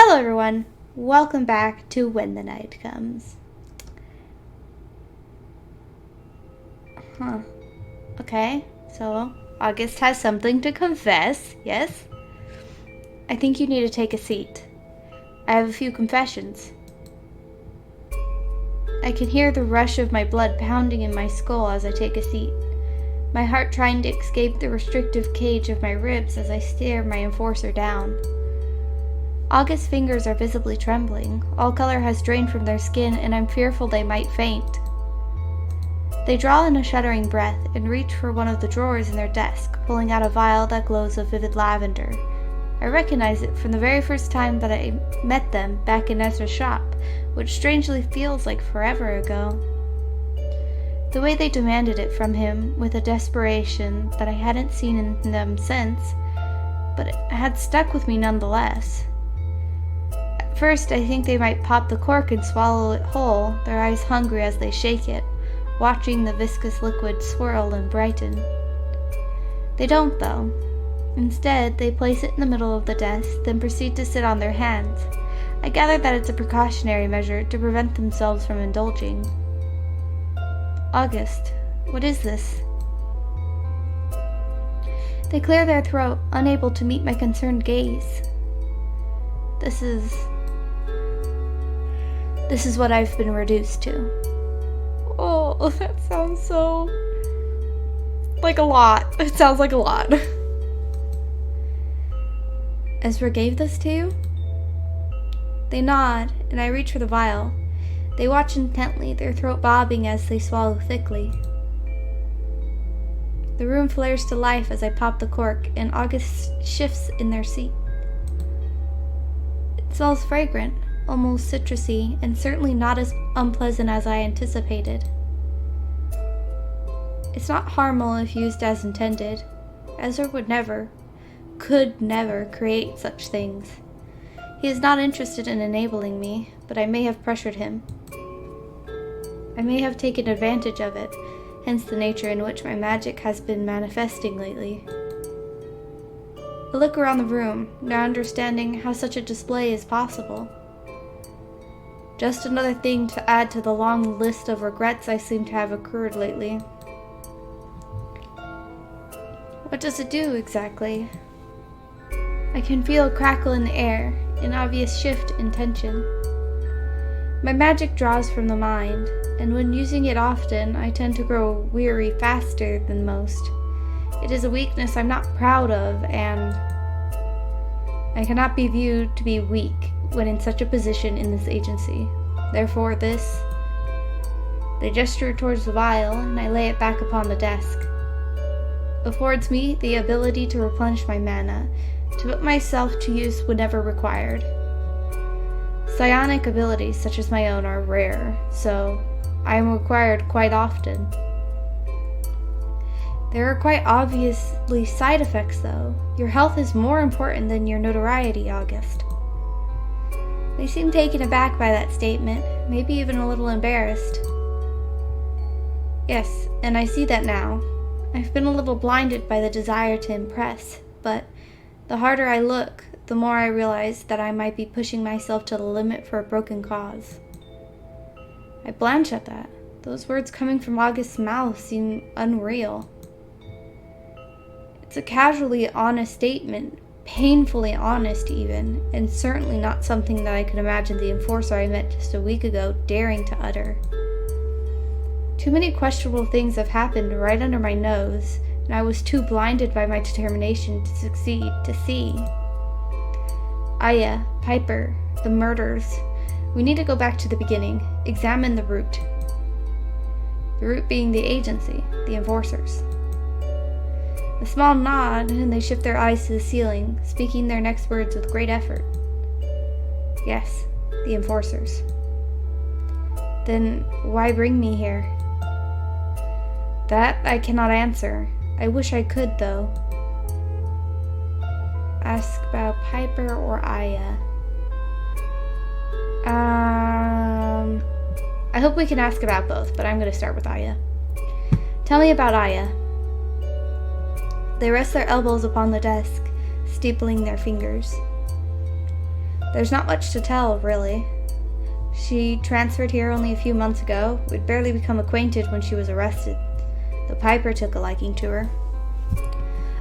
Hello everyone, welcome back to When the Night Comes. Okay, so August has something to confess, yes? I think you need to take a seat. I have a few confessions. I can hear the rush of my blood pounding in my skull as I take a seat, my heart trying to escape the restrictive cage of my ribs as I stare my enforcer down. August's fingers are visibly trembling. All color has drained from their skin, and I'm fearful they might faint. They draw in a shuddering breath and reach for one of the drawers in their desk, pulling out a vial that glows of vivid lavender. I recognize it from the very first time that I met them back in Ezra's shop, which strangely feels like forever ago. The way they demanded it from him with a desperation that I hadn't seen in them since, but it had stuck with me nonetheless. First, I think they might pop the cork and swallow it whole, their eyes hungry as they shake it, watching the viscous liquid swirl and brighten. They don't, though. Instead, they place it in the middle of the desk, then proceed to sit on their hands. I gather that it's a precautionary measure to prevent themselves from indulging. August, what is this? They clear their throat, unable to meet my concerned gaze. This is what I've been reduced to. Oh, that sounds so... like a lot. It sounds like a lot. Ezra gave this to you? They nod, and I reach for the vial. They watch intently, their throat bobbing as they swallow thickly. The room flares to life as I pop the cork, and August shifts in their seat. It smells fragrant, almost citrusy, and certainly not as unpleasant as I anticipated. It's not harmful if used as intended. Ezra could never create such things. He is not interested in enabling me, but I may have pressured him. I may have taken advantage of it, hence the nature in which my magic has been manifesting lately. I look around the room, now understanding how such a display is possible. Just another thing to add to the long list of regrets I seem to have occurred lately. What does it do, exactly? I can feel a crackle in the air, an obvious shift in tension. My magic draws from the mind, and when using it often, I tend to grow weary faster than most. It is a weakness I'm not proud of, and I cannot be viewed to be weak when in such a position in this agency. Therefore they gesture towards the vial, and I lay it back upon the desk. Affords me the ability to replenish my mana, to put myself to use whenever required. Psionic abilities such as my own are rare, so I am required quite often. There are quite obviously side effects, though. Your health is more important than your notoriety, August. They seem taken aback by that statement, maybe even a little embarrassed. Yes, and I see that now. I've been a little blinded by the desire to impress, but the harder I look, the more I realize that I might be pushing myself to the limit for a broken cause. I blanch at that. Those words coming from August's mouth seem unreal. It's a casually honest statement, painfully honest even, and certainly not something that I could imagine the enforcer I met just a week ago daring to utter. Too many questionable things have happened right under my nose, and I was too blinded by my determination to succeed to see. Aya, Piper, the murders. We need to go back to the beginning, examine the root. The root being the agency, the enforcers. A small nod, and they shift their eyes to the ceiling, speaking their next words with great effort. Yes, the enforcers. Then why bring me here? That I cannot answer. I wish I could, though. Ask about Piper or Aya. I hope we can ask about both, but I'm going to start with Aya. Tell me about Aya. They rest their elbows upon the desk, steepling their fingers. There's not much to tell, really. She transferred here only a few months ago. We'd barely become acquainted when she was arrested. The Piper took a liking to her.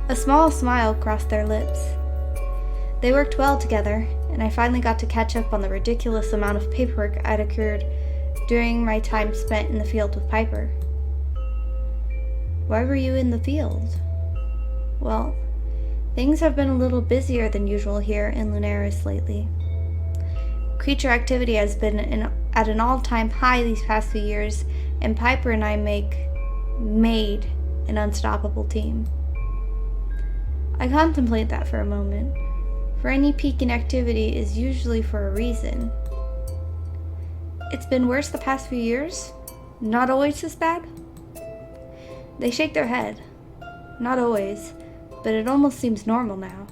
A small smile crossed their lips. They worked well together, and I finally got to catch up on the ridiculous amount of paperwork I'd accrued during my time spent in the field with Piper. Why were you in the field? Well, things have been a little busier than usual here in Lunaris lately. Creature activity has been at an all-time high these past few years, and Piper and I made an unstoppable team. I contemplate that for a moment, for any peak in activity is usually for a reason. It's been worse the past few years? Not always this bad? They shake their head. Not always, but it almost seems normal now.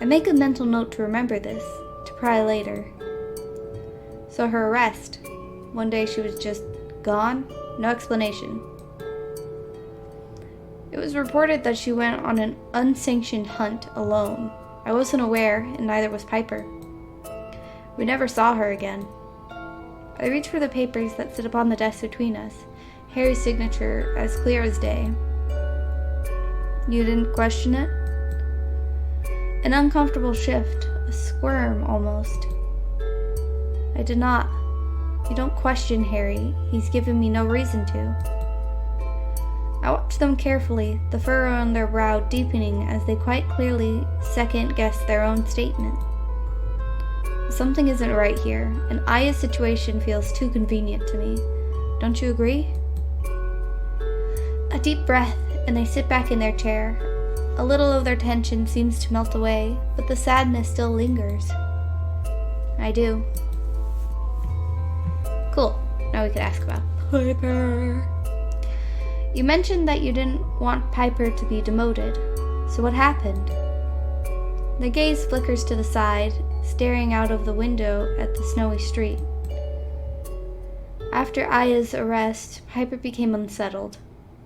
I make a mental note to remember this, to pry later. So her arrest. One day she was just gone, no explanation. It was reported that she went on an unsanctioned hunt alone. I wasn't aware, and neither was Piper. We never saw her again. I reached for the papers that sit upon the desk between us, Harry's signature as clear as day. You didn't question it? An uncomfortable shift, a squirm almost. I did not. You don't question Harry. He's given me no reason to. I watched them carefully, the furrow on their brow deepening as they quite clearly second-guessed their own statement. Something isn't right here, and Aya's situation feels too convenient to me. Don't you agree? A deep breath, and they sit back in their chair. A little of their tension seems to melt away, but the sadness still lingers. I do. Cool. Now we could ask about Piper. You mentioned that you didn't want Piper to be demoted. So what happened? Their gaze flickers to the side, staring out of the window at the snowy street. After Aya's arrest, Piper became unsettled.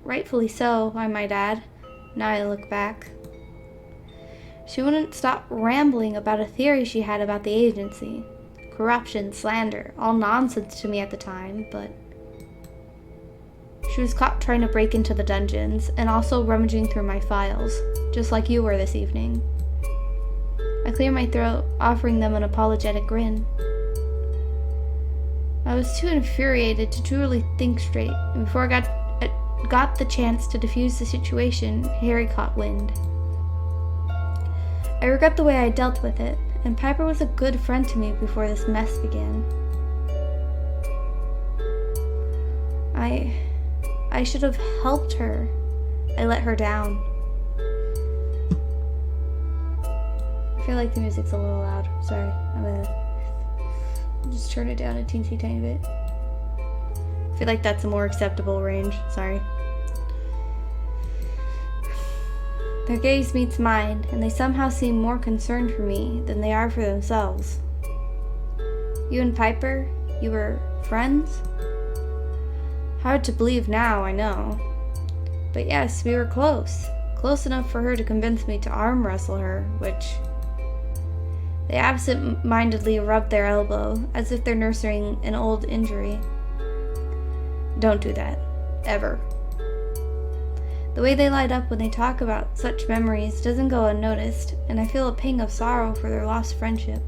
Rightfully so, I might add, now I look back. She wouldn't stop rambling about a theory she had about the agency. Corruption, slander, all nonsense to me at the time, but she was caught trying to break into the dungeons and also rummaging through my files, just like you were this evening. I clear my throat, offering them an apologetic grin. I was too infuriated to truly think straight, and before I got the chance to defuse the situation, Harry caught wind. I regret the way I dealt with it, and Piper was a good friend to me before this mess began. I should have helped her. I let her down. I feel like the music's a little loud. Sorry. I'm gonna just turn it down a teensy tiny bit. I feel like that's a more acceptable range. Sorry. Their gaze meets mine, and they somehow seem more concerned for me than they are for themselves. You and Piper, you were friends? Hard to believe now, I know. But yes, we were close. Close enough for her to convince me to arm wrestle her, which... They absent-mindedly rub their elbow, as if they're nursing an old injury. Don't do that. Ever. The way they light up when they talk about such memories doesn't go unnoticed, and I feel a pang of sorrow for their lost friendship.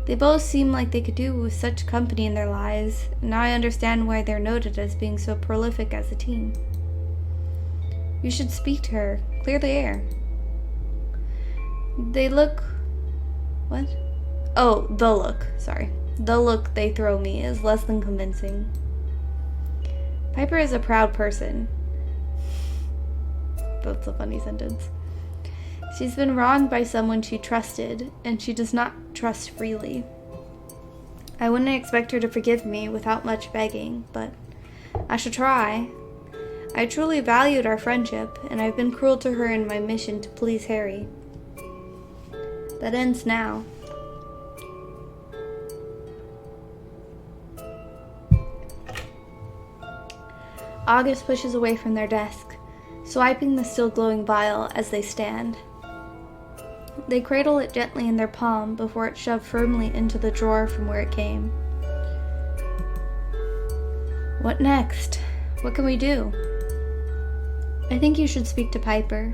They both seem like they could do with such company in their lives, and now I understand why they're noted as being so prolific as a team. You should speak to her, clear the air. They look... What? Oh, the look, sorry. The look they throw me is less than convincing. Piper is a proud person. That's a funny sentence. She's been wronged by someone she trusted, and she does not trust freely. I wouldn't expect her to forgive me without much begging, but I should try. I truly valued our friendship, and I've been cruel to her in my mission to please Harry. That ends now. August pushes away from their desk, swiping the still glowing vial as they stand. They cradle it gently in their palm before it's shoved firmly into the drawer from where it came. What next? What can we do? I think you should speak to Piper.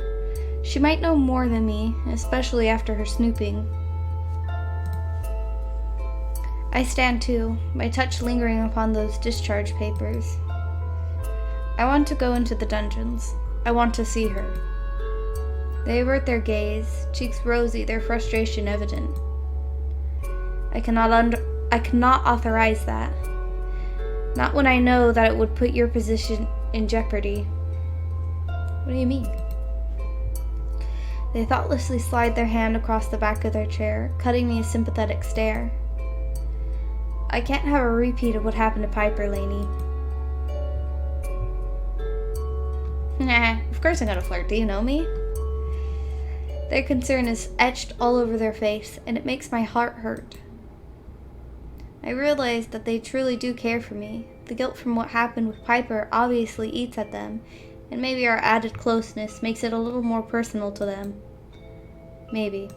She might know more than me, especially after her snooping. I stand too, my touch lingering upon those discharge papers. I want to go into the dungeons. I want to see her. They avert their gaze, cheeks rosy, their frustration evident. I cannot authorize that. Not when I know that it would put your position in jeopardy. What do you mean? They thoughtlessly slide their hand across the back of their chair, cutting me a sympathetic stare. I can't have a repeat of what happened to Piper, Lainey. Nah, of course I'm gonna flirt. Do you know me? Their concern is etched all over their face, and it makes my heart hurt. I realize that they truly do care for me. The guilt from what happened with Piper obviously eats at them, and maybe our added closeness makes it a little more personal to them. Maybe.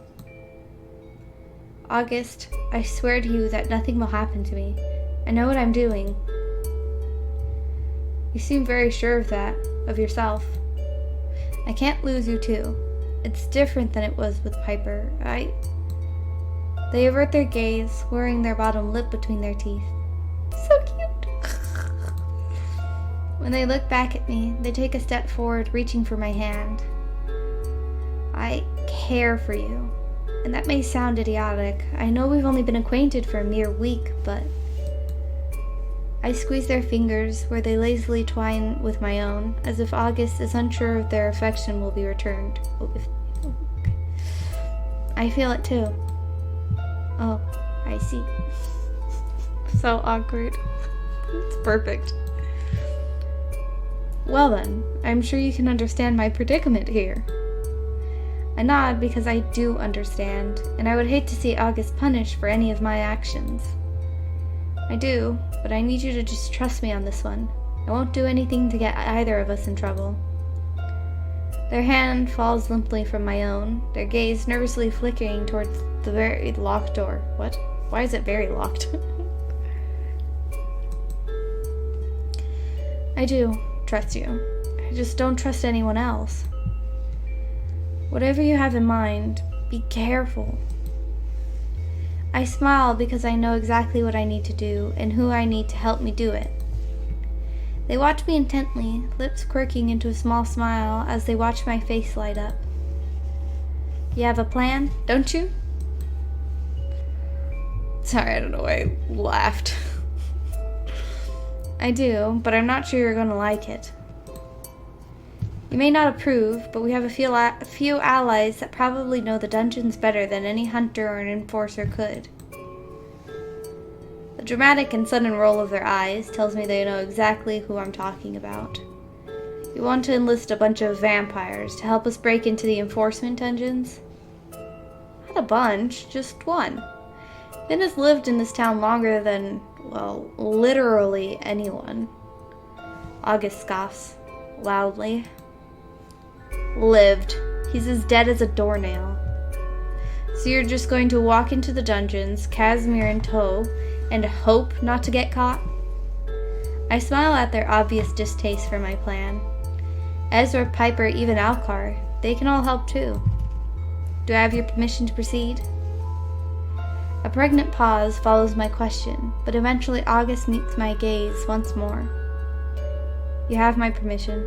August, I swear to you that nothing will happen to me. I know what I'm doing. You seem very sure of that, of yourself. I can't lose you too. It's different than it was with Piper. They avert their gaze, wearing their bottom lip between their teeth. So cute. When they look back at me, they take a step forward, reaching for my hand. I care for you. And that may sound idiotic. I know we've only been acquainted for a mere week, but... I squeeze their fingers where they lazily twine with my own, as if August is unsure if their affection will be returned. I feel it too. Oh, I see. So awkward. It's perfect. Well then, I'm sure you can understand my predicament here. I nod because I do understand, and I would hate to see August punished for any of my actions. I do, but I need you to just trust me on this one. I won't do anything to get either of us in trouble. Their hand falls limply from my own, their gaze nervously flickering towards the very locked door. What? Why is it very locked? I do trust you. I just don't trust anyone else. Whatever you have in mind, be careful. I smile because I know exactly what I need to do and who I need to help me do it. They watch me intently, lips quirking into a small smile as they watch my face light up. You have a plan, don't you? Sorry, I don't know why I laughed. I do, but I'm not sure you're going to like it. You may not approve, but we have a few allies that probably know the dungeons better than any hunter or an enforcer could. The dramatic and sudden roll of their eyes tells me they know exactly who I'm talking about. You want to enlist a bunch of vampires to help us break into the enforcement dungeons? Not a bunch, just one. Finn has lived in this town longer than, well, literally anyone. August scoffs, loudly. Lived. He's as dead as a doornail. So you're just going to walk into the dungeons, Casimir in tow, and hope not to get caught? I smile at their obvious distaste for my plan. Ezra, Piper, even Alcar, they can all help too. Do I have your permission to proceed? A pregnant pause follows my question, but eventually August meets my gaze once more. You have my permission.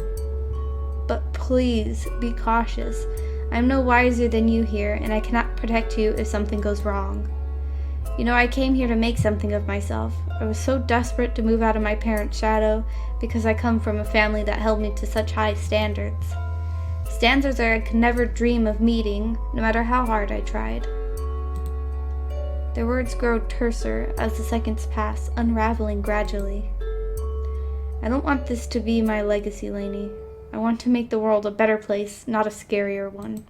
But please, be cautious. I'm no wiser than you here, and I cannot protect you if something goes wrong. You know, I came here to make something of myself. I was so desperate to move out of my parents' shadow because I come from a family that held me to such high standards. Standards that I could never dream of meeting, no matter how hard I tried. Their words grow terser as the seconds pass, unraveling gradually. I don't want this to be my legacy, Lainey. I want to make the world a better place, not a scarier one.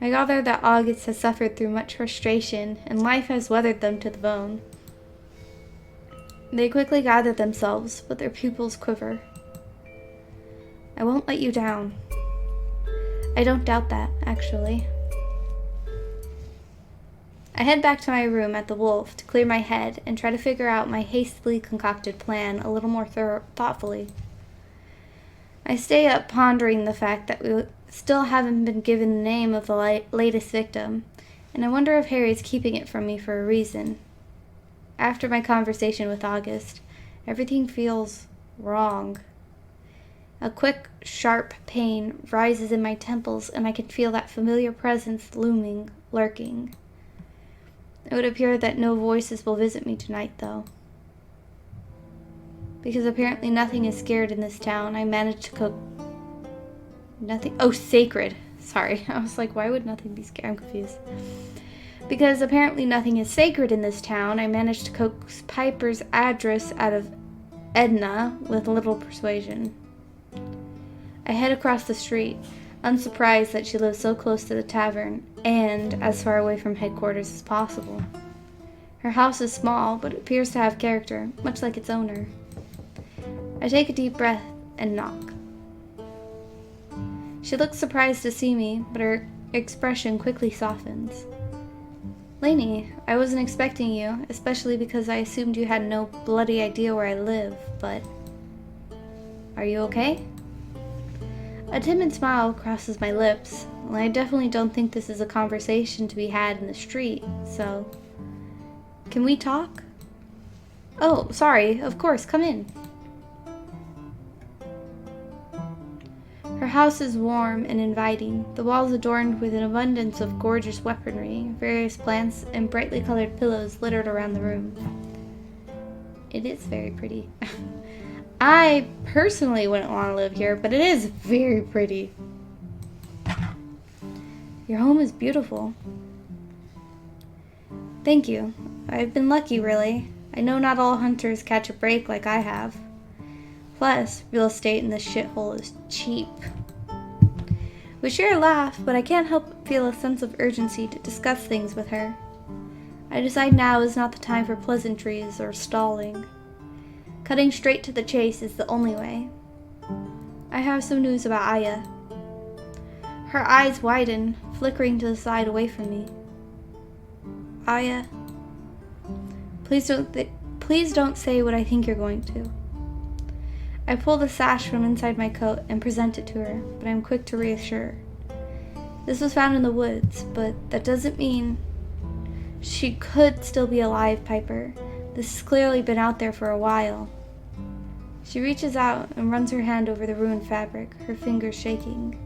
I gather that August has suffered through much frustration, and life has weathered them to the bone. They quickly gather themselves, but their pupils quiver. I won't let you down. I don't doubt that, actually. I head back to my room at the Wolf to clear my head and try to figure out my hastily concocted plan a little more thoughtfully. I stay up pondering the fact that we still haven't been given the name of the latest victim, and I wonder if Harry's keeping it from me for a reason. After my conversation with August, everything feels wrong. A quick, sharp pain rises in my temples, and I can feel that familiar presence looming, lurking. It would appear that no voices will visit me tonight, though. Because apparently nothing is scared in this town, I managed to cook... Nothing? Oh, sacred. Sorry. I was like, why would nothing be scared? I'm confused. Because apparently nothing is sacred in this town, I managed to coax Piper's address out of Edna with little persuasion. I head across the street, unsurprised that she lives so close to the tavern and as far away from headquarters as possible. Her house is small, but it appears to have character, much like its owner. I take a deep breath and knock. She looks surprised to see me, but her expression quickly softens. Lainey, I wasn't expecting you, especially because I assumed you had no bloody idea where I live, but... Are you okay? A timid smile crosses my lips, and I definitely don't think this is a conversation to be had in the street, so... Can we talk? Oh, sorry, of course, come in. Her house is warm and inviting, the walls adorned with an abundance of gorgeous weaponry, various plants, and brightly colored pillows littered around the room. It is very pretty. I personally wouldn't want to live here, but it is very pretty. Your home is beautiful. Thank you. I've been lucky, really. I know not all hunters catch a break like I have. Plus, real estate in this shithole is cheap. We share a laugh, but I can't help but feel a sense of urgency to discuss things with her. I decide now is not the time for pleasantries or stalling. Cutting straight to the chase is the only way. I have some news about Aya. Her eyes widen, flickering to the side away from me. Aya, please don't say what I think you're going to. I pull the sash from inside my coat and present it to her, but I'm quick to reassure. This was found in the woods, but that doesn't mean... She could still be alive, Piper. This has clearly been out there for a while. She reaches out and runs her hand over the ruined fabric, her fingers shaking.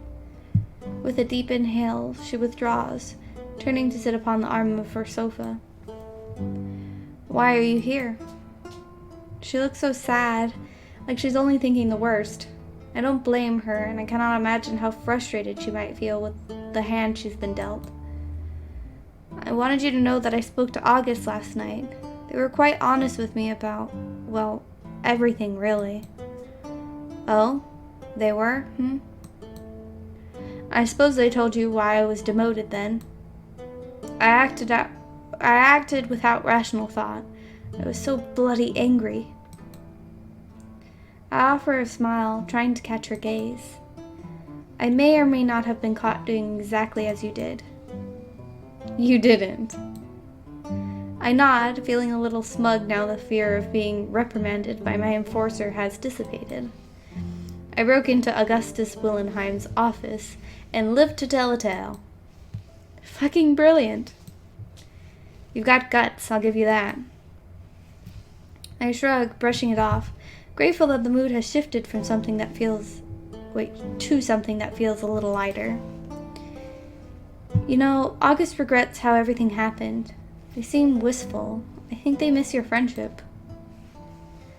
With a deep inhale, she withdraws, turning to sit upon the arm of her sofa. Why are you here? She looks so sad, like she's only thinking the worst. I don't blame her, and I cannot imagine how frustrated she might feel with the hand she's been dealt. I wanted you to know that I spoke to August last night. They were quite honest with me about, well, everything really. Oh? They were? I suppose they told you why I was demoted then. I acted without rational thought. I was so bloody angry. I offer a smile, trying to catch her gaze. I may or may not have been caught doing exactly as you did. You didn't. I nod, feeling a little smug now the fear of being reprimanded by my enforcer has dissipated. I broke into Augustus Willenheim's office and lived to tell a tale. Fucking brilliant. You've got guts, I'll give you that. I shrug, brushing it off, grateful that the mood has shifted from something that feels... to something that feels a little lighter. You know, August regrets how everything happened. They seem wistful. I think they miss your friendship.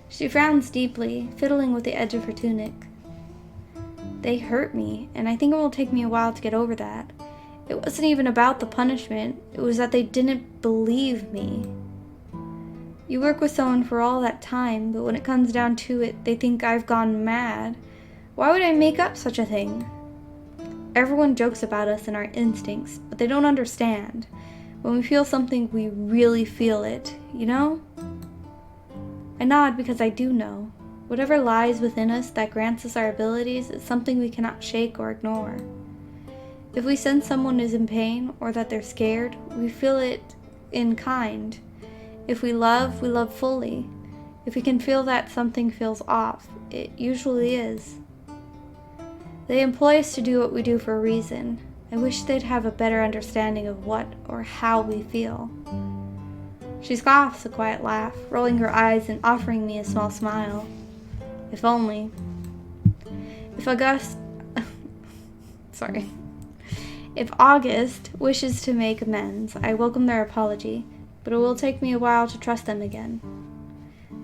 She frowns deeply, fiddling with the edge of her tunic. They hurt me, and I think it will take me a while to get over that. It wasn't even about the punishment. It was that they didn't believe me. You work with someone for all that time, but when it comes down to it, they think I've gone mad. Why would I make up such a thing? Everyone jokes about us and our instincts, but they don't understand. When we feel something, we really feel it, you know? I nod because I do know. Whatever lies within us that grants us our abilities is something we cannot shake or ignore. If we sense someone is in pain or that they're scared, we feel it in kind. If we love fully. If we can feel that something feels off, it usually is. They employ us to do what we do for a reason. I wish they'd have a better understanding of what or how we feel. She scoffs a quiet laugh, rolling her eyes and offering me a small smile. If only. If August wishes to make amends, I welcome their apology, but it will take me a while to trust them again.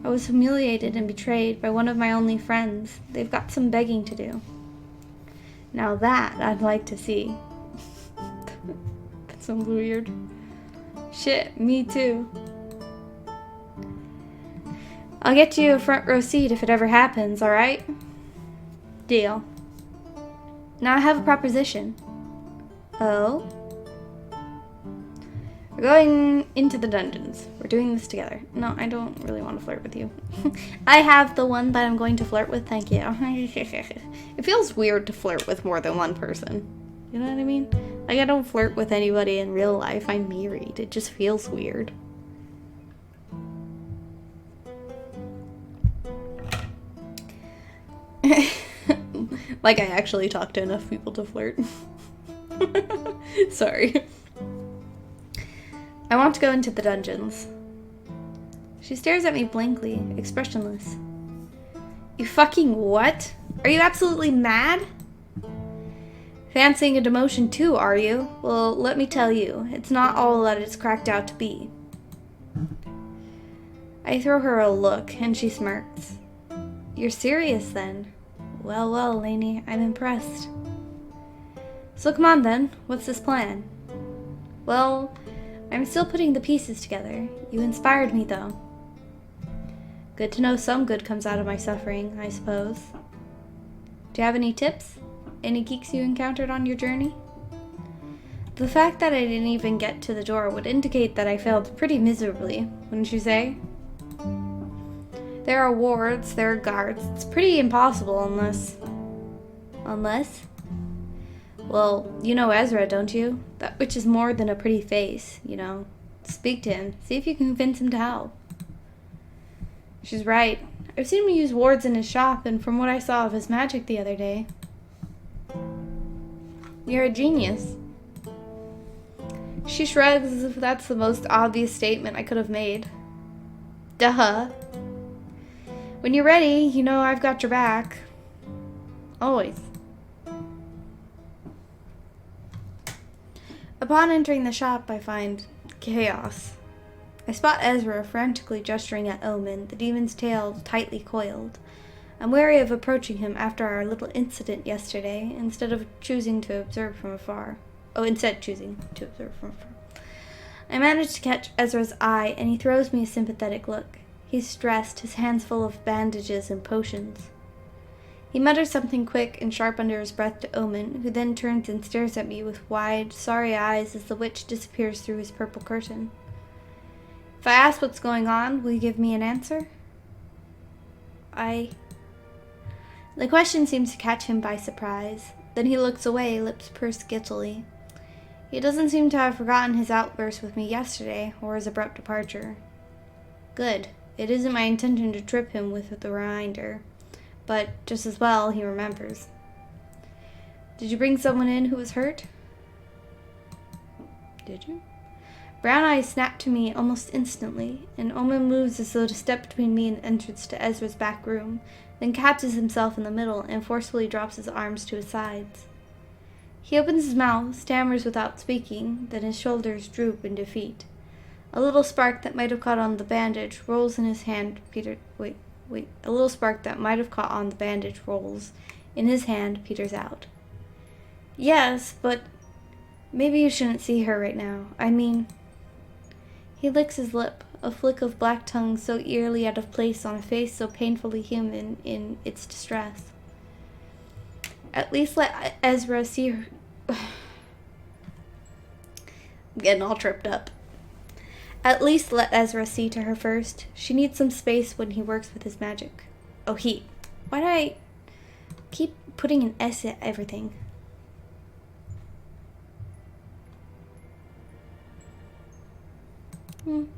I was humiliated and betrayed by one of my only friends. They've got some begging to do. Now that I'd like to see. That sounds weird. Shit, me too. I'll get you a front row seat if it ever happens, alright? Deal. Now I have a proposition. Oh? We're going into the dungeons. We're doing this together. No, I don't really want to flirt with you. I have the one that I'm going to flirt with, thank you. It feels weird to flirt with more than one person. You know what I mean? Like, I don't flirt with anybody in real life. I'm married. It just feels weird. Like I actually talk to enough people to flirt. Sorry. I want to go into the dungeons. She stares at me blankly, expressionless. You fucking what? Are you absolutely mad? Fancying a demotion too, are you? Well, let me tell you, it's not all that it's cracked out to be. I throw her a look, and she smirks. You're serious, then? Well, well, Lainey, I'm impressed. So come on, then. What's this plan? Well, I'm still putting the pieces together. You inspired me, though. Good to know some good comes out of my suffering, I suppose. Do you have any tips? Any geeks you encountered on your journey? The fact that I didn't even get to the door would indicate that I failed pretty miserably, wouldn't you say? There are wards, there are guards. It's pretty impossible unless... Unless? Well, you know Ezra, don't you? That witch is more than a pretty face, you know. Speak to him. See if you can convince him to help. She's right. I've seen him use wards in his shop, and from what I saw of his magic the other day... You're a genius. She shrugs as if that's the most obvious statement I could have made. Duh. When you're ready, you know I've got your back. Always. Upon entering the shop, I find chaos. I spot Ezra frantically gesturing at Omen, the demon's tail tightly coiled. I'm wary of approaching him after our little incident yesterday, instead choosing to observe from afar. I manage to catch Ezra's eye, and he throws me a sympathetic look. He's stressed, his hands full of bandages and potions. He mutters something quick and sharp under his breath to Omen, who then turns and stares at me with wide, sorry eyes as the witch disappears through his purple curtain. If I ask what's going on, will you give me an answer? The question seems to catch him by surprise. Then he looks away, lips pursed guiltily. He doesn't seem to have forgotten his outburst with me yesterday, or his abrupt departure. Good. It isn't my intention to trip him with the reminder. But just as well, he remembers. Did you bring someone in who was hurt? Did you? Brown eyes snap to me almost instantly, and Omen moves as though to step between me and the entrance to Ezra's back room, then catches himself in the middle and forcefully drops his arms to his sides. He opens his mouth, stammers without speaking, then his shoulders droop in defeat. A little spark that might have caught on the bandage rolls in his hand. A little spark that might have caught on the bandage rolls. In his hand, peters out. Yes, but maybe you shouldn't see her right now. I mean... He licks his lip, a flick of black tongue so eerily out of place on a face so painfully human in its distress. At least let Ezra see her... I'm getting all tripped up. At least let Ezra see to her first. She needs some space when he works with his magic. Oh, he. Why do I keep putting an S at everything?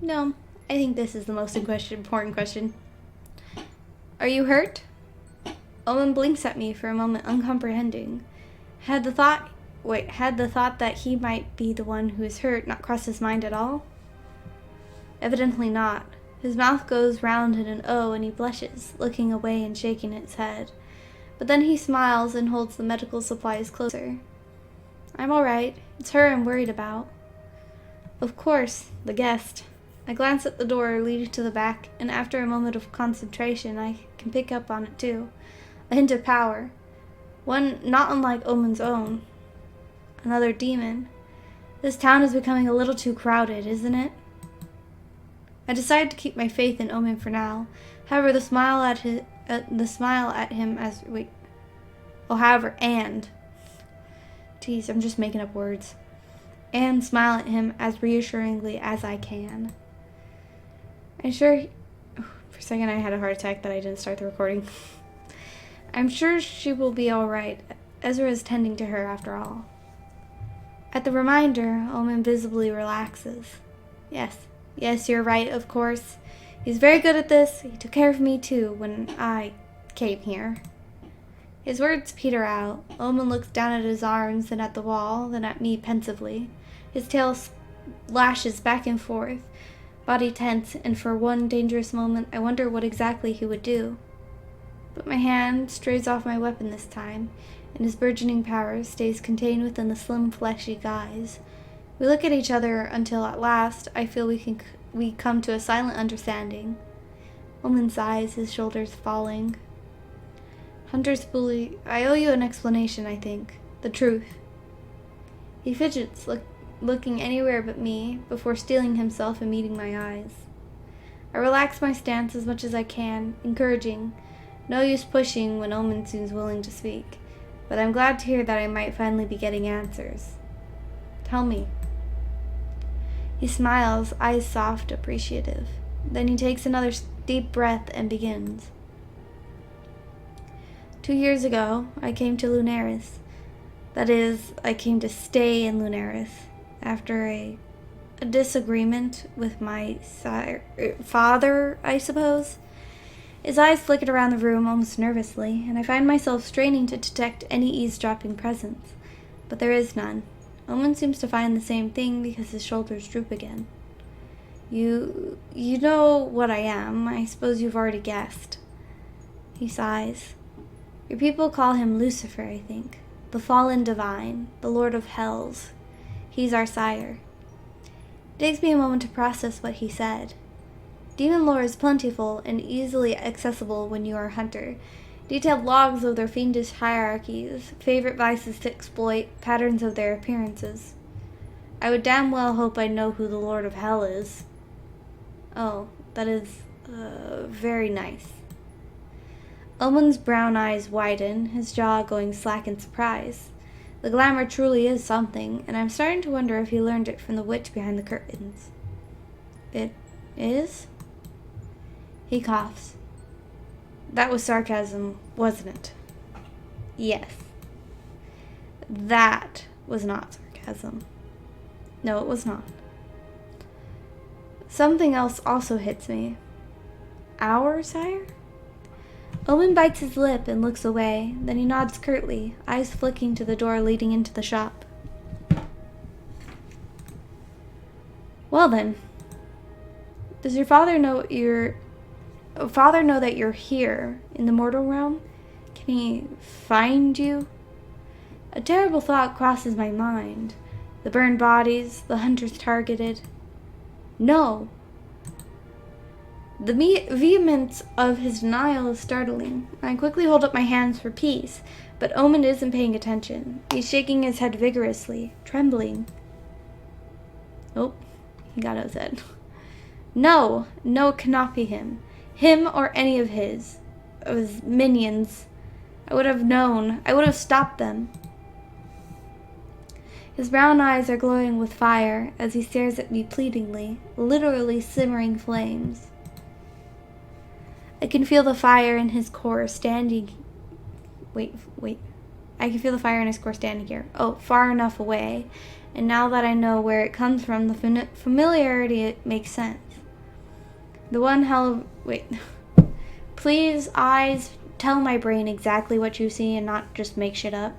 No, I think this is the most important question. Are you hurt? Owen blinks at me for a moment, uncomprehending. Had the thought that he might be the one who is hurt not crossed his mind at all? Evidently not. His mouth goes round in an O and he blushes, looking away and shaking his head. But then he smiles and holds the medical supplies closer. I'm all right. It's her I'm worried about. Of course, the guest. I glance at the door leading to the back, and after a moment of concentration, I can pick up on it too. A hint of power. One not unlike Omen's own. Another demon. This town is becoming a little too crowded, isn't it? I decide to keep my faith in Omen for now. However, the smile at him as Geez, I'm just making up words. And smile at him as reassuringly as I can. For a second I had a heart attack that I didn't start the recording. I'm sure she will be all right. Ezra is tending to her after all. At the reminder, Omen visibly relaxes. Yes, you're right, of course. He's very good at this. He took care of me too when I came here. His words peter out. Omen looks down at his arms, then at the wall, then at me pensively. His tail lashes back and forth, body tense, and for one dangerous moment I wonder what exactly he would do. But my hand strays off my weapon this time, and his burgeoning power stays contained within the slim, fleshy guise. We look at each other until at last I feel we come to a silent understanding. Omen sighs, his shoulders falling. Hunter's bully, I owe you an explanation, I think. The truth. He fidgets, looking anywhere but me, before steeling himself and meeting my eyes. I relax my stance as much as I can, encouraging. No use pushing when Omen seems willing to speak, but I'm glad to hear that I might finally be getting answers. Tell me. He smiles, eyes soft, appreciative. Then he takes another deep breath and begins. 2 years ago, I came to Lunaris. That is, I came to stay in Lunaris after a disagreement with my father, I suppose. His eyes flickered around the room almost nervously, and I find myself straining to detect any eavesdropping presence. But there is none. Omen seems to find the same thing because his shoulders droop again. You know what I am. I suppose you've already guessed. He sighs. Your people call him Lucifer, I think. The fallen divine, the lord of hells. He's our sire. It takes me a moment to process what he said. Demon lore is plentiful and easily accessible when you are a hunter. Detailed logs of their fiendish hierarchies, favorite vices to exploit, patterns of their appearances. I would damn well hope I know who the Lord of Hell is. Oh, that is, very nice. Omen's brown eyes widen, his jaw going slack in surprise. The glamour truly is something, and I'm starting to wonder if he learned it from the witch behind the curtains. It is? He coughs. That was sarcasm, wasn't it? Yes. That was not sarcasm. No, it was not. Something else also hits me. Our sire? Omen bites his lip and looks away, then he nods curtly, eyes flicking to the door leading into the shop. Well then, does your father know that you're here in the mortal realm? Can he find you? A terrible thought crosses my mind. The burned bodies, the hunters targeted. No. The vehemence of his denial is startling. I quickly hold up my hands for peace, but Omen isn't paying attention. He's shaking his head vigorously, trembling. Oh, he got out his head. No, it cannot be him. Him or any of his minions. I would have known. I would have stopped them. His brown eyes are glowing with fire as he stares at me pleadingly, literally simmering flames. I can feel the fire in his core standing... Wait. I can feel the fire in his core standing here. Oh, far enough away. and now that I know where it comes from, the familiarity it makes sense. The one hell of... Wait. Please, eyes, tell my brain exactly what you see and not just make shit up.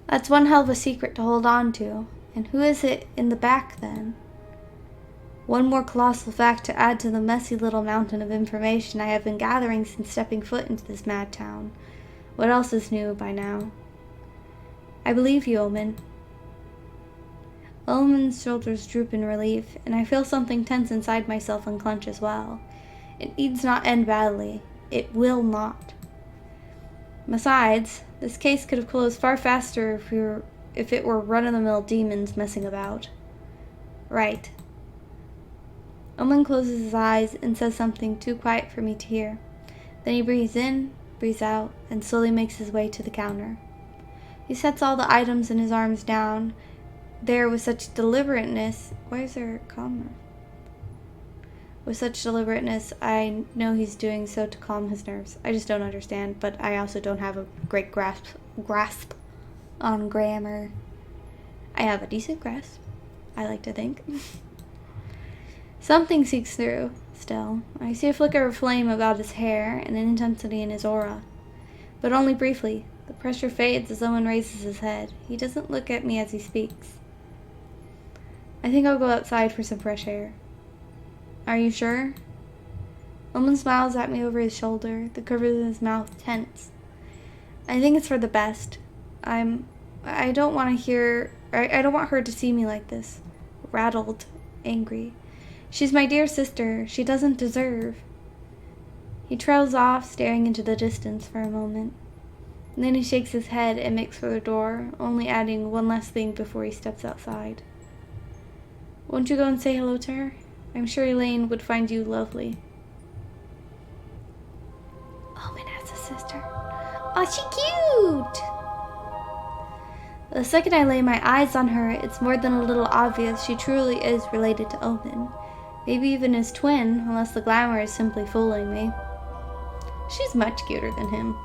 That's one hell of a secret to hold on to. And who is it in the back, then? One more colossal fact to add to the messy little mountain of information I have been gathering since stepping foot into this mad town. What else is new by now? I believe you, Omen. Omen's shoulders droop in relief, and I feel something tense inside myself unclench as well. It needs not end badly. It will not. Besides, this case could have closed far faster if it were run-of-the-mill demons messing about. Right. Omen closes his eyes and says something too quiet for me to hear. Then he breathes in, breathes out, and slowly makes his way to the counter. He sets all the items in his arms down there with such deliberateness. Why is there a comma? With such deliberateness, I know he's doing so to calm his nerves. I just don't understand, but I also don't have a great grasp on grammar. I have a decent grasp, I like to think. Something seeks through, still. I see a flicker of flame about his hair and an intensity in his aura. But only briefly. The pressure fades as Owen raises his head. He doesn't look at me as he speaks. I think I'll go outside for some fresh air. Are you sure? Owen smiles at me over his shoulder, the curves of his mouth tense. I think it's for the best. I don't want her to see me like this. Rattled, angry. She's my dear sister. She doesn't deserve. He trails off, staring into the distance for a moment. And then he shakes his head and makes for the door, only adding one last thing before he steps outside. Won't you go and say hello to her? I'm sure Elaine would find you lovely. Omen has a sister. Oh, she cute! The second I lay my eyes on her, it's more than a little obvious she truly is related to Omen. Maybe even his twin, unless the glamour is simply fooling me. She's much cuter than him.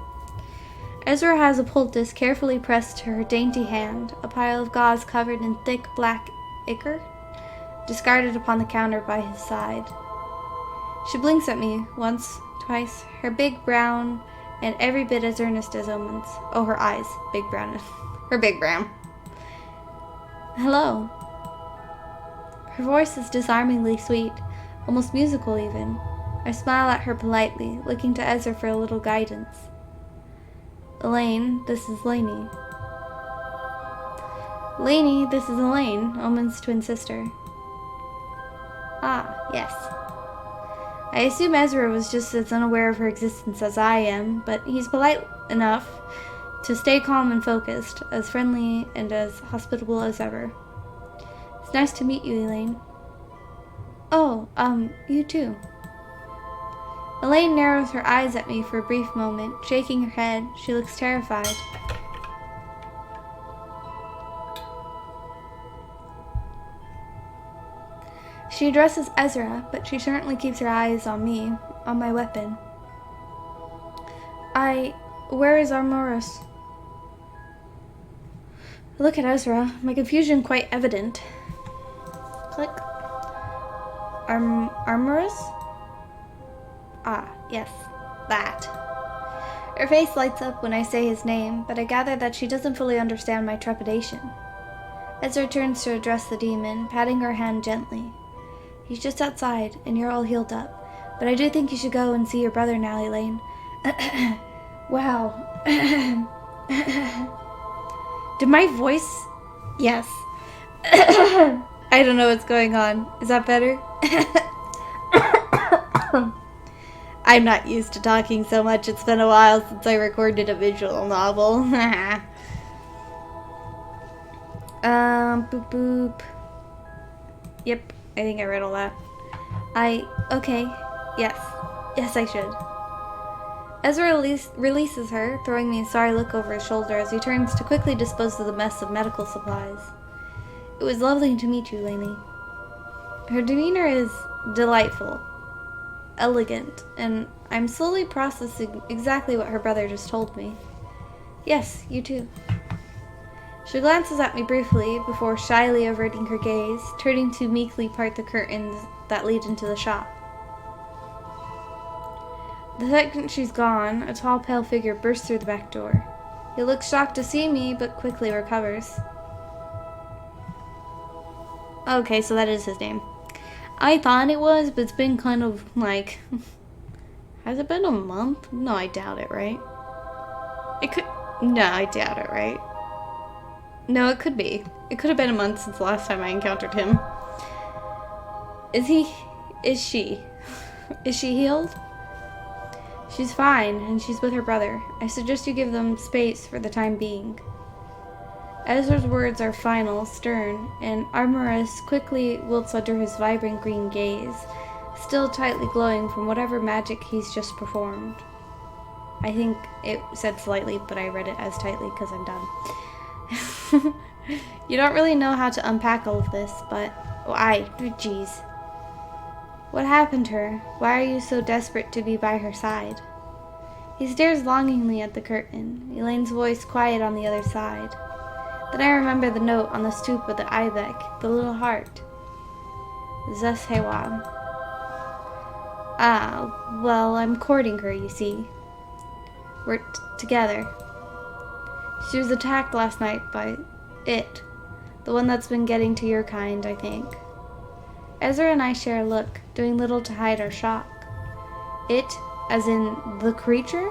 Ezra has a poultice carefully pressed to her dainty hand, a pile of gauze covered in thick black ichor, discarded upon the counter by his side. She blinks at me once, twice, her big brown and every bit as earnest as Omen's. Oh, her eyes, big brown. Her big brown. Hello. Her voice is disarmingly sweet, almost musical even. I smile at her politely, looking to Ezra for a little guidance. Elaine, this is Lainey. Lainey, this is Elaine, Omen's twin sister. Ah, yes. I assume Ezra was just as unaware of her existence as I am, but he's polite enough to stay calm and focused, as friendly and as hospitable as ever. It's nice to meet you, Elaine. Oh, you too. Elaine narrows her eyes at me for a brief moment, shaking her head. She looks terrified. She addresses Ezra, but she certainly keeps her eyes on me, on my weapon. Where is Armorus? I look at Ezra, my confusion quite evident. Click. Armorus? Ah, yes, that. Her face lights up when I say his name, but I gather that she doesn't fully understand my trepidation. Ezra turns to address the demon, patting her hand gently. He's just outside, and you're all healed up, but I do think you should go and see your brother now, Elaine. Wow. Did my voice? Yes. I don't know what's going on. Is that better? I'm not used to talking so much. It's been a while since I recorded a visual novel. Boop boop. Yep, I think I read all that. Okay. Yes, I should. Ezra releases her, throwing me a sorry look over his shoulder as he turns to quickly dispose of the mess of medical supplies. It was lovely to meet you, Lainey. Her demeanor is delightful, elegant, and I'm slowly processing exactly what her brother just told me. Yes, you too. She glances at me briefly before shyly averting her gaze, turning to meekly part the curtains that lead into the shop. The second she's gone, a tall, pale figure bursts through the back door. He looks shocked to see me, but quickly recovers. Okay, so that is his name. I thought it was, but it's been kind of like... Has it been a month? No, I doubt it, right? It could... No, I doubt it, right? No, it could be. It could have been a month since the last time I encountered him. Is he... Is she? Is she healed? She's fine, and she's with her brother. I suggest you give them space for the time being. Ezra's words are final, stern, and Armorus quickly wilts under his vibrant green gaze, still tightly glowing from whatever magic he's just performed. I think it said slightly, but I read it as tightly because I'm dumb. You don't really know how to unpack all of this, but... Geez. What happened to her? Why are you so desperate to be by her side? He stares longingly at the curtain, Elaine's voice quiet on the other side. Then I remember the note on the stoop of the ibex, the little heart. Zus Hewan. Ah, well, I'm courting her, you see. We're together. She was attacked last night by it. The one that's been getting to your kind, I think. Ezra and I share a look, doing little to hide our shock. It, as in the creature?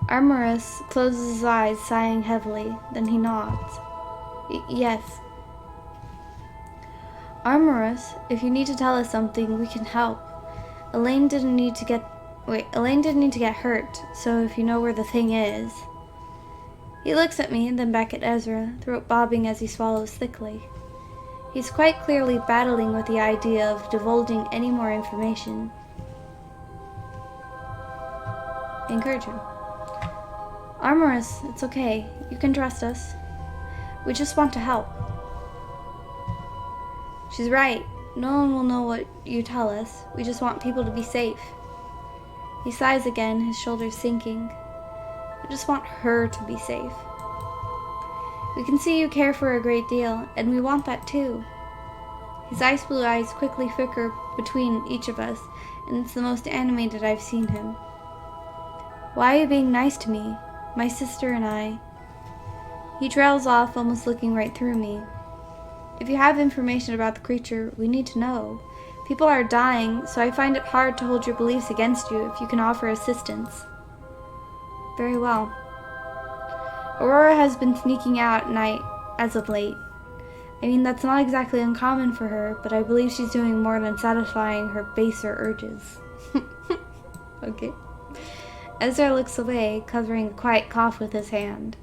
Armorus closes his eyes, sighing heavily, then he nods. Yes. Armorus, if you need to tell us something, we can help. Elaine didn't need to get hurt, so if you know where the thing is... He looks at me and then back at Ezra, throat bobbing as he swallows thickly. He's quite clearly battling with the idea of divulging any more information. Encourage him. Armorus, it's okay. You can trust us. We just want to help. She's right. No one will know what you tell us. We just want people to be safe. He sighs again, his shoulders sinking. We just want her to be safe. We can see you care for her a great deal, and we want that too. His ice blue eyes quickly flicker between each of us, and it's the most animated I've seen him. Why are you being nice to me? My sister and I... He trails off, almost looking right through me. If you have information about the creature, we need to know. People are dying, so I find it hard to hold your beliefs against you if you can offer assistance. Very well. Aurora has been sneaking out at night as of late. I mean, that's not exactly uncommon for her, but I believe she's doing more than satisfying her baser urges. Okay. Ezra looks away, covering a quiet cough with his hand.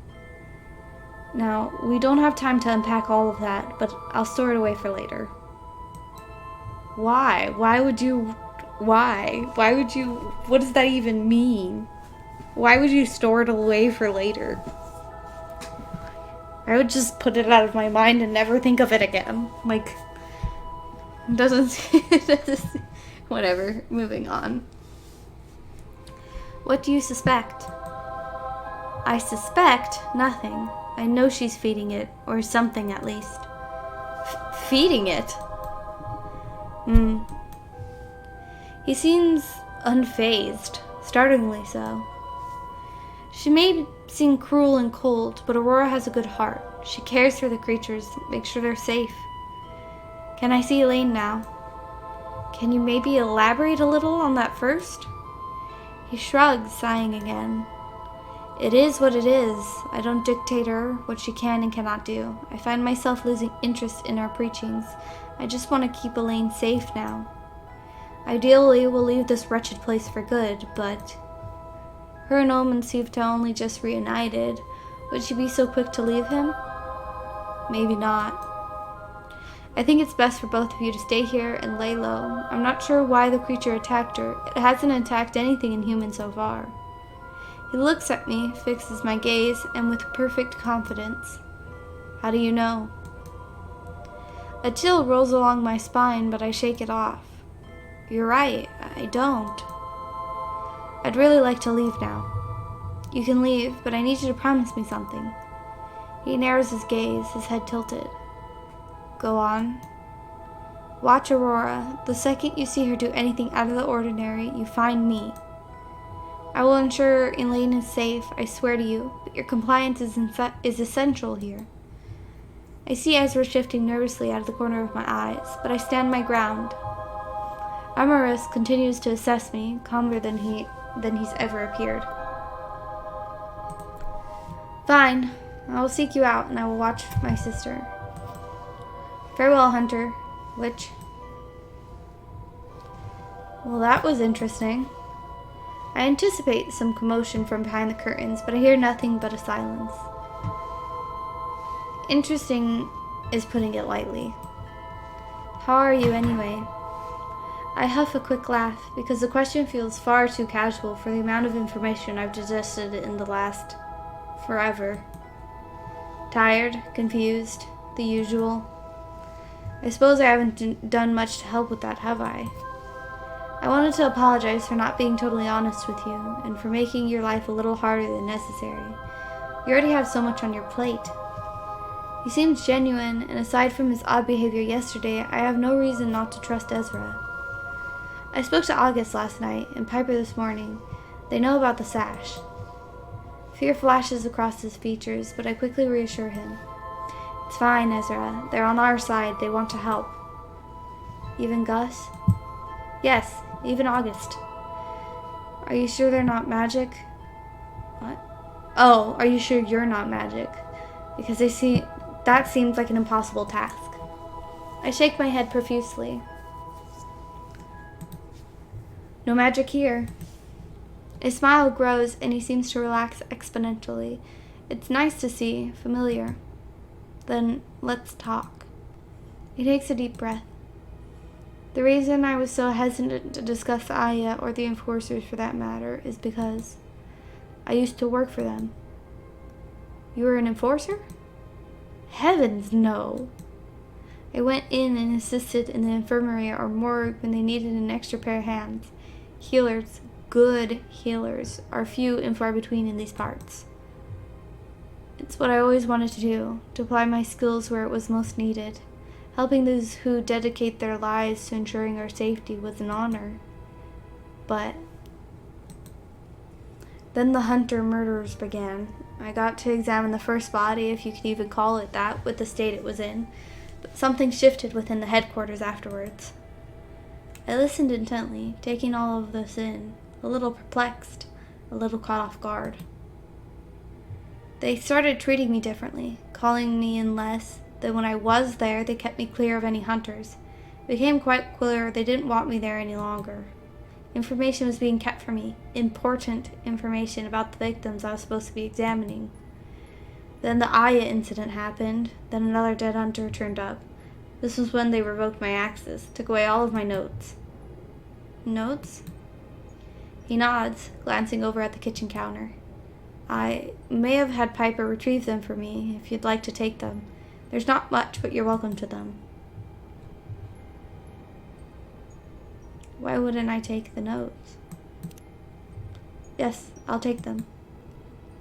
Now, we don't have time to unpack all of that, but I'll store it away for later. Why? Why would you... What does that even mean? Why would you store it away for later? I would just put it out of my mind and never think of it again. Like, doesn't... Whatever, moving on. What do you suspect? I suspect nothing. I know she's feeding it, or something at least. Feeding it? He seems unfazed, startlingly so. She may seem cruel and cold, but Aurora has a good heart. She cares for the creatures, makes sure they're safe. Can I see Elaine now? Can you maybe elaborate a little on that first? He shrugs, sighing again. It is what it is. I don't dictate her what she can and cannot do. I find myself losing interest in our preachings. I just want to keep Elaine safe now. Ideally, we'll leave this wretched place for good, but... Her and Omen seem to only just reunited. Would she be so quick to leave him? Maybe not. I think it's best for both of you to stay here and lay low. I'm not sure why the creature attacked her. It hasn't attacked anything inhuman so far. He looks at me, fixes my gaze, and with perfect confidence. How do you know? A chill rolls along my spine, but I shake it off. You're right, I don't. I'd really like to leave now. You can leave, but I need you to promise me something. He narrows his gaze, his head tilted. Go on. Watch Aurora. The second you see her do anything out of the ordinary, you find me. I will ensure Elaine is safe, I swear to you, but your compliance is essential here. I see Ezra shifting nervously out of the corner of my eyes, but I stand my ground. Amaris continues to assess me, calmer than he's ever appeared. Fine. I will seek you out, and I will watch my sister. Farewell, Hunter. Which? Well, that was interesting. I anticipate some commotion from behind the curtains, but I hear nothing but a silence. Interesting is putting it lightly. How are you, anyway? I huff a quick laugh, because the question feels far too casual for the amount of information I've digested in the last forever. Tired, confused, the usual. I suppose I haven't done much to help with that, have I? I wanted to apologize for not being totally honest with you, and for making your life a little harder than necessary. You already have so much on your plate. He seems genuine, and aside from his odd behavior yesterday, I have no reason not to trust Ezra. I spoke to August last night, and Piper this morning. They know about the sash. Fear flashes across his features, but I quickly reassure him. It's fine, Ezra. They're on our side. They want to help. Even Gus? Yes, even August. Are you sure they're not magic? What? Oh, are you sure you're not magic? Because that seems like an impossible task. I shake my head profusely. No magic here. His smile grows, and he seems to relax exponentially. It's nice to see, familiar. Then let's talk. He takes a deep breath. The reason I was so hesitant to discuss Aya, or the enforcers for that matter, is because I used to work for them. You were an enforcer? Heavens, no. I went in and assisted in the infirmary or morgue when they needed an extra pair of hands. Healers, good healers, are few and far between in these parts. It's what I always wanted to do, to apply my skills where it was most needed. Helping those who dedicate their lives to ensuring our safety was an honor. But then the Hunter murders began. I got to examine the first body, if you could even call it that, with the state it was in. But something shifted within the headquarters afterwards. I listened intently, taking all of this in, a little perplexed, a little caught off guard. They started treating me differently, calling me in less. Then when I was there, they kept me clear of any hunters. It became quite clear they didn't want me there any longer. Information was being kept from me, important information about the victims I was supposed to be examining. Then the Aya incident happened, then another dead hunter turned up. This was when they revoked my access, took away all of my notes. Notes? He nods, glancing over at the kitchen counter. I may have had Piper retrieve them for me, if you'd like to take them. There's not much, but you're welcome to them. Why wouldn't I take the notes? Yes, I'll take them.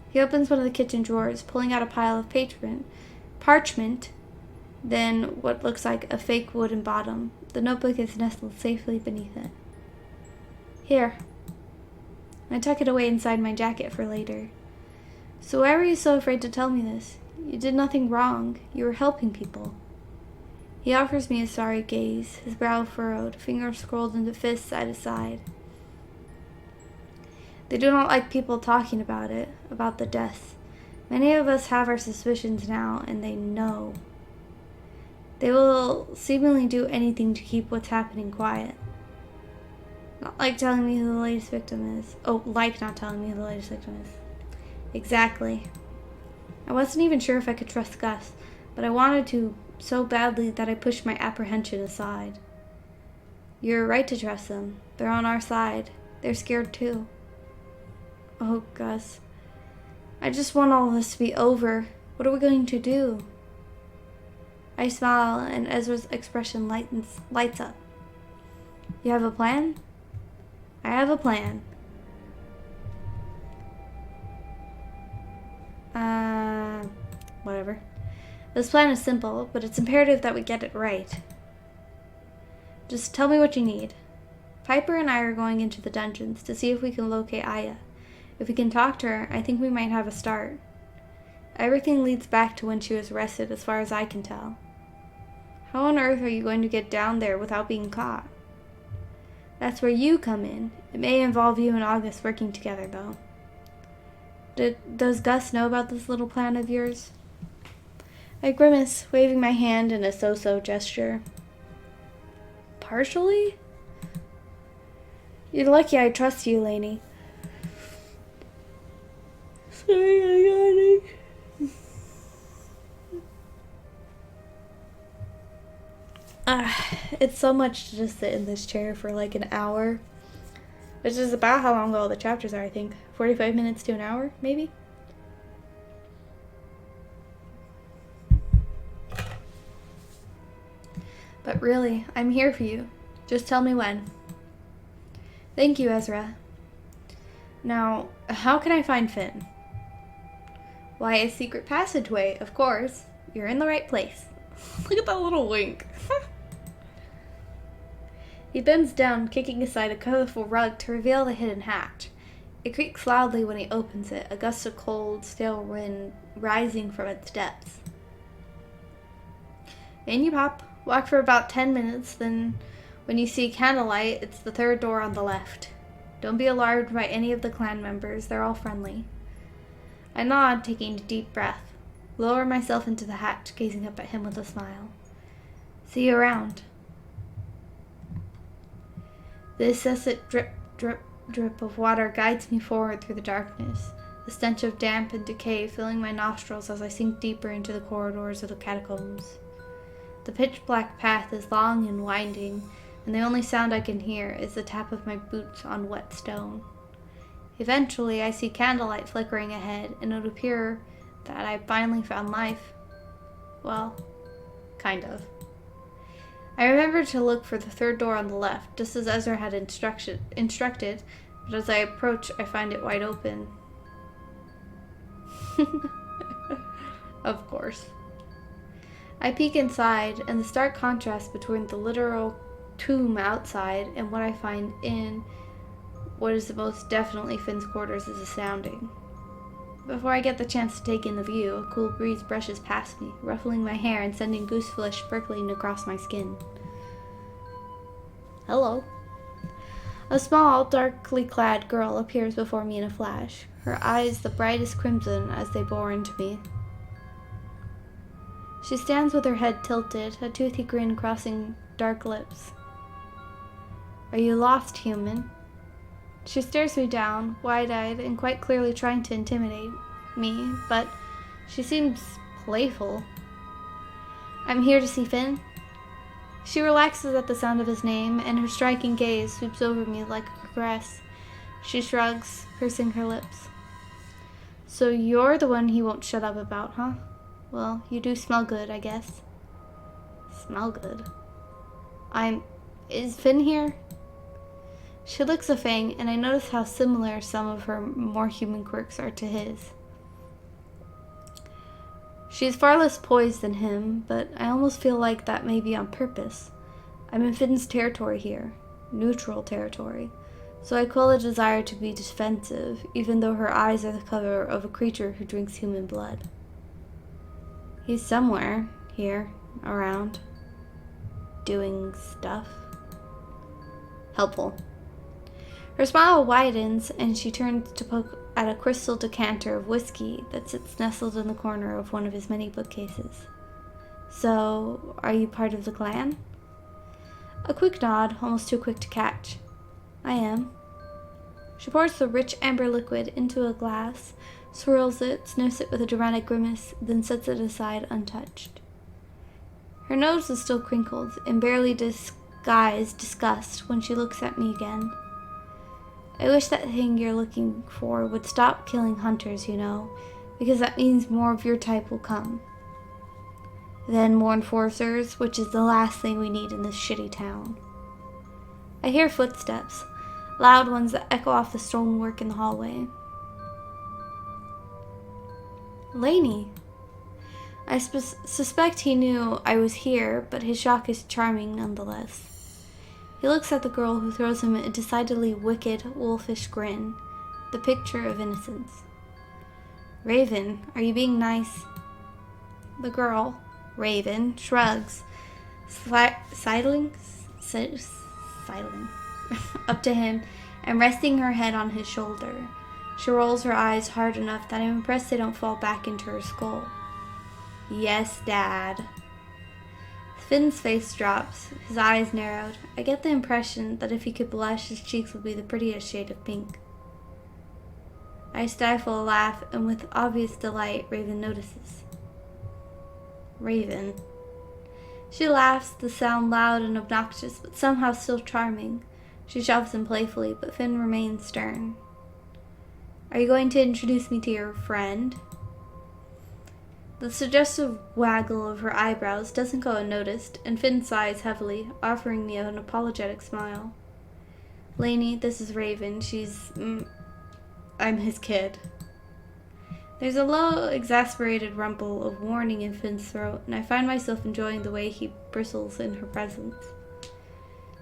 He opens one of the kitchen drawers, pulling out a pile of parchment, then what looks like a fake wooden bottom. The notebook is nestled safely beneath it. Here. I tuck it away inside my jacket for later. So why were you so afraid to tell me this? You did nothing wrong. You were helping people. He offers me a sorry gaze, his brow furrowed, fingers scrolled into fists at his side. They do not like people talking about it, about the deaths. Many of us have our suspicions now, and they know. They will seemingly do anything to keep what's happening quiet. Not like telling me who the latest victim is. Oh, like not telling me who the latest victim is. Exactly. I wasn't even sure if I could trust Gus, but I wanted to so badly that I pushed my apprehension aside. You're right to trust them. They're on our side. They're scared too. Oh, Gus. I just want all of this to be over. What are we going to do? I smile, and Ezra's expression lights up. You have a plan? I have a plan. whatever. This plan is simple, but it's imperative that we get it right. Just tell me what you need. Piper and I are going into the dungeons to see if we can locate Aya. If we can talk to her, I think we might have a start. Everything leads back to when she was arrested, as far as I can tell. How on earth are you going to get down there without being caught? That's where you come in. It may involve you and August working together, though. Does Gus know about this little plan of yours? I grimace, waving my hand in a so-so gesture. Partially? You're lucky I trust you, Lainey. Sorry, I got it. It's so much to just sit in this chair for like an hour. Which is about how long all the chapters are, I think. 45 minutes to an hour, maybe? But really, I'm here for you. Just tell me when. Thank you, Ezra. Now, how can I find Finn? Why, a secret passageway, of course. You're in the right place. Look at that little wink. He bends down, kicking aside a colorful rug to reveal the hidden hatch. It creaks loudly when he opens it, a gust of cold, stale wind rising from its depths. In you pop. Walk for about 10 minutes, then when you see candlelight, it's the third door on the left. Don't be alarmed by any of the clan members, they're all friendly. I nod, taking a deep breath, lower myself into the hatch, gazing up at him with a smile. See you around. The incessant drip, drip, drip of water guides me forward through the darkness, the stench of damp and decay filling my nostrils as I sink deeper into the corridors of the catacombs. The pitch-black path is long and winding, and the only sound I can hear is the tap of my boots on wet stone. Eventually, I see candlelight flickering ahead, and it would appear that I finally found life. Well, kind of. I remember to look for the third door on the left, just as Ezra had instructed, but as I approach, I find it wide open. Of course. I peek inside, and the stark contrast between the literal tomb outside and what I find in what is most definitely Finn's quarters is astounding. Before I get the chance to take in the view, a cool breeze brushes past me, ruffling my hair and sending gooseflesh prickling across my skin. Hello. A small, darkly clad girl appears before me in a flash, her eyes the brightest crimson as they bore into me. She stands with her head tilted, a toothy grin crossing dark lips. Are you lost, human? She stares me down, wide-eyed and quite clearly trying to intimidate me, but she seems playful. I'm here to see Finn. She relaxes at the sound of his name, and her striking gaze sweeps over me like a caress. She shrugs, pursing her lips. So you're the one he won't shut up about, huh? Well, you do smell good, I guess. Smell good? Is Finn here? She licks a fang, and I notice how similar some of her more human quirks are to his. She's far less poised than him, but I almost feel like that may be on purpose. I'm in Finn's territory here, neutral territory, so I quell a desire to be defensive, even though her eyes are the color of a creature who drinks human blood. He's somewhere, here, around, doing stuff. Helpful. Her smile widens, and she turns to poke at a crystal decanter of whiskey that sits nestled in the corner of one of his many bookcases. So, are you part of the clan? A quick nod, almost too quick to catch. I am. She pours the rich amber liquid into a glass, swirls it, sniffs it with a dramatic grimace, then sets it aside untouched. Her nose is still crinkled, and barely disguised disgust when she looks at me again. I wish that thing you're looking for would stop killing hunters, you know, because that means more of your type will come. Then more enforcers, which is the last thing we need in this shitty town. I hear footsteps, loud ones that echo off the stonework in the hallway. Lainey. I suspect he knew I was here, but his shock is charming nonetheless. He looks at the girl, who throws him a decidedly wicked, wolfish grin, the picture of innocence. Raven, are you being nice? The girl, Raven, shrugs, sidling up to him and resting her head on his shoulder. She rolls her eyes hard enough that I'm impressed they don't fall back into her skull. Yes, Dad. Finn's face drops, his eyes narrowed. I get the impression that if he could blush, his cheeks would be the prettiest shade of pink. I stifle a laugh, and with obvious delight, Raven notices. Raven. She laughs, the sound loud and obnoxious, but somehow still charming. She shoves him playfully, but Finn remains stern. Are you going to introduce me to your friend? The suggestive waggle of her eyebrows doesn't go unnoticed, and Finn sighs heavily, offering me an apologetic smile. Lainey, this is Raven. I'm his kid. There's a low, exasperated rumble of warning in Finn's throat, and I find myself enjoying the way he bristles in her presence.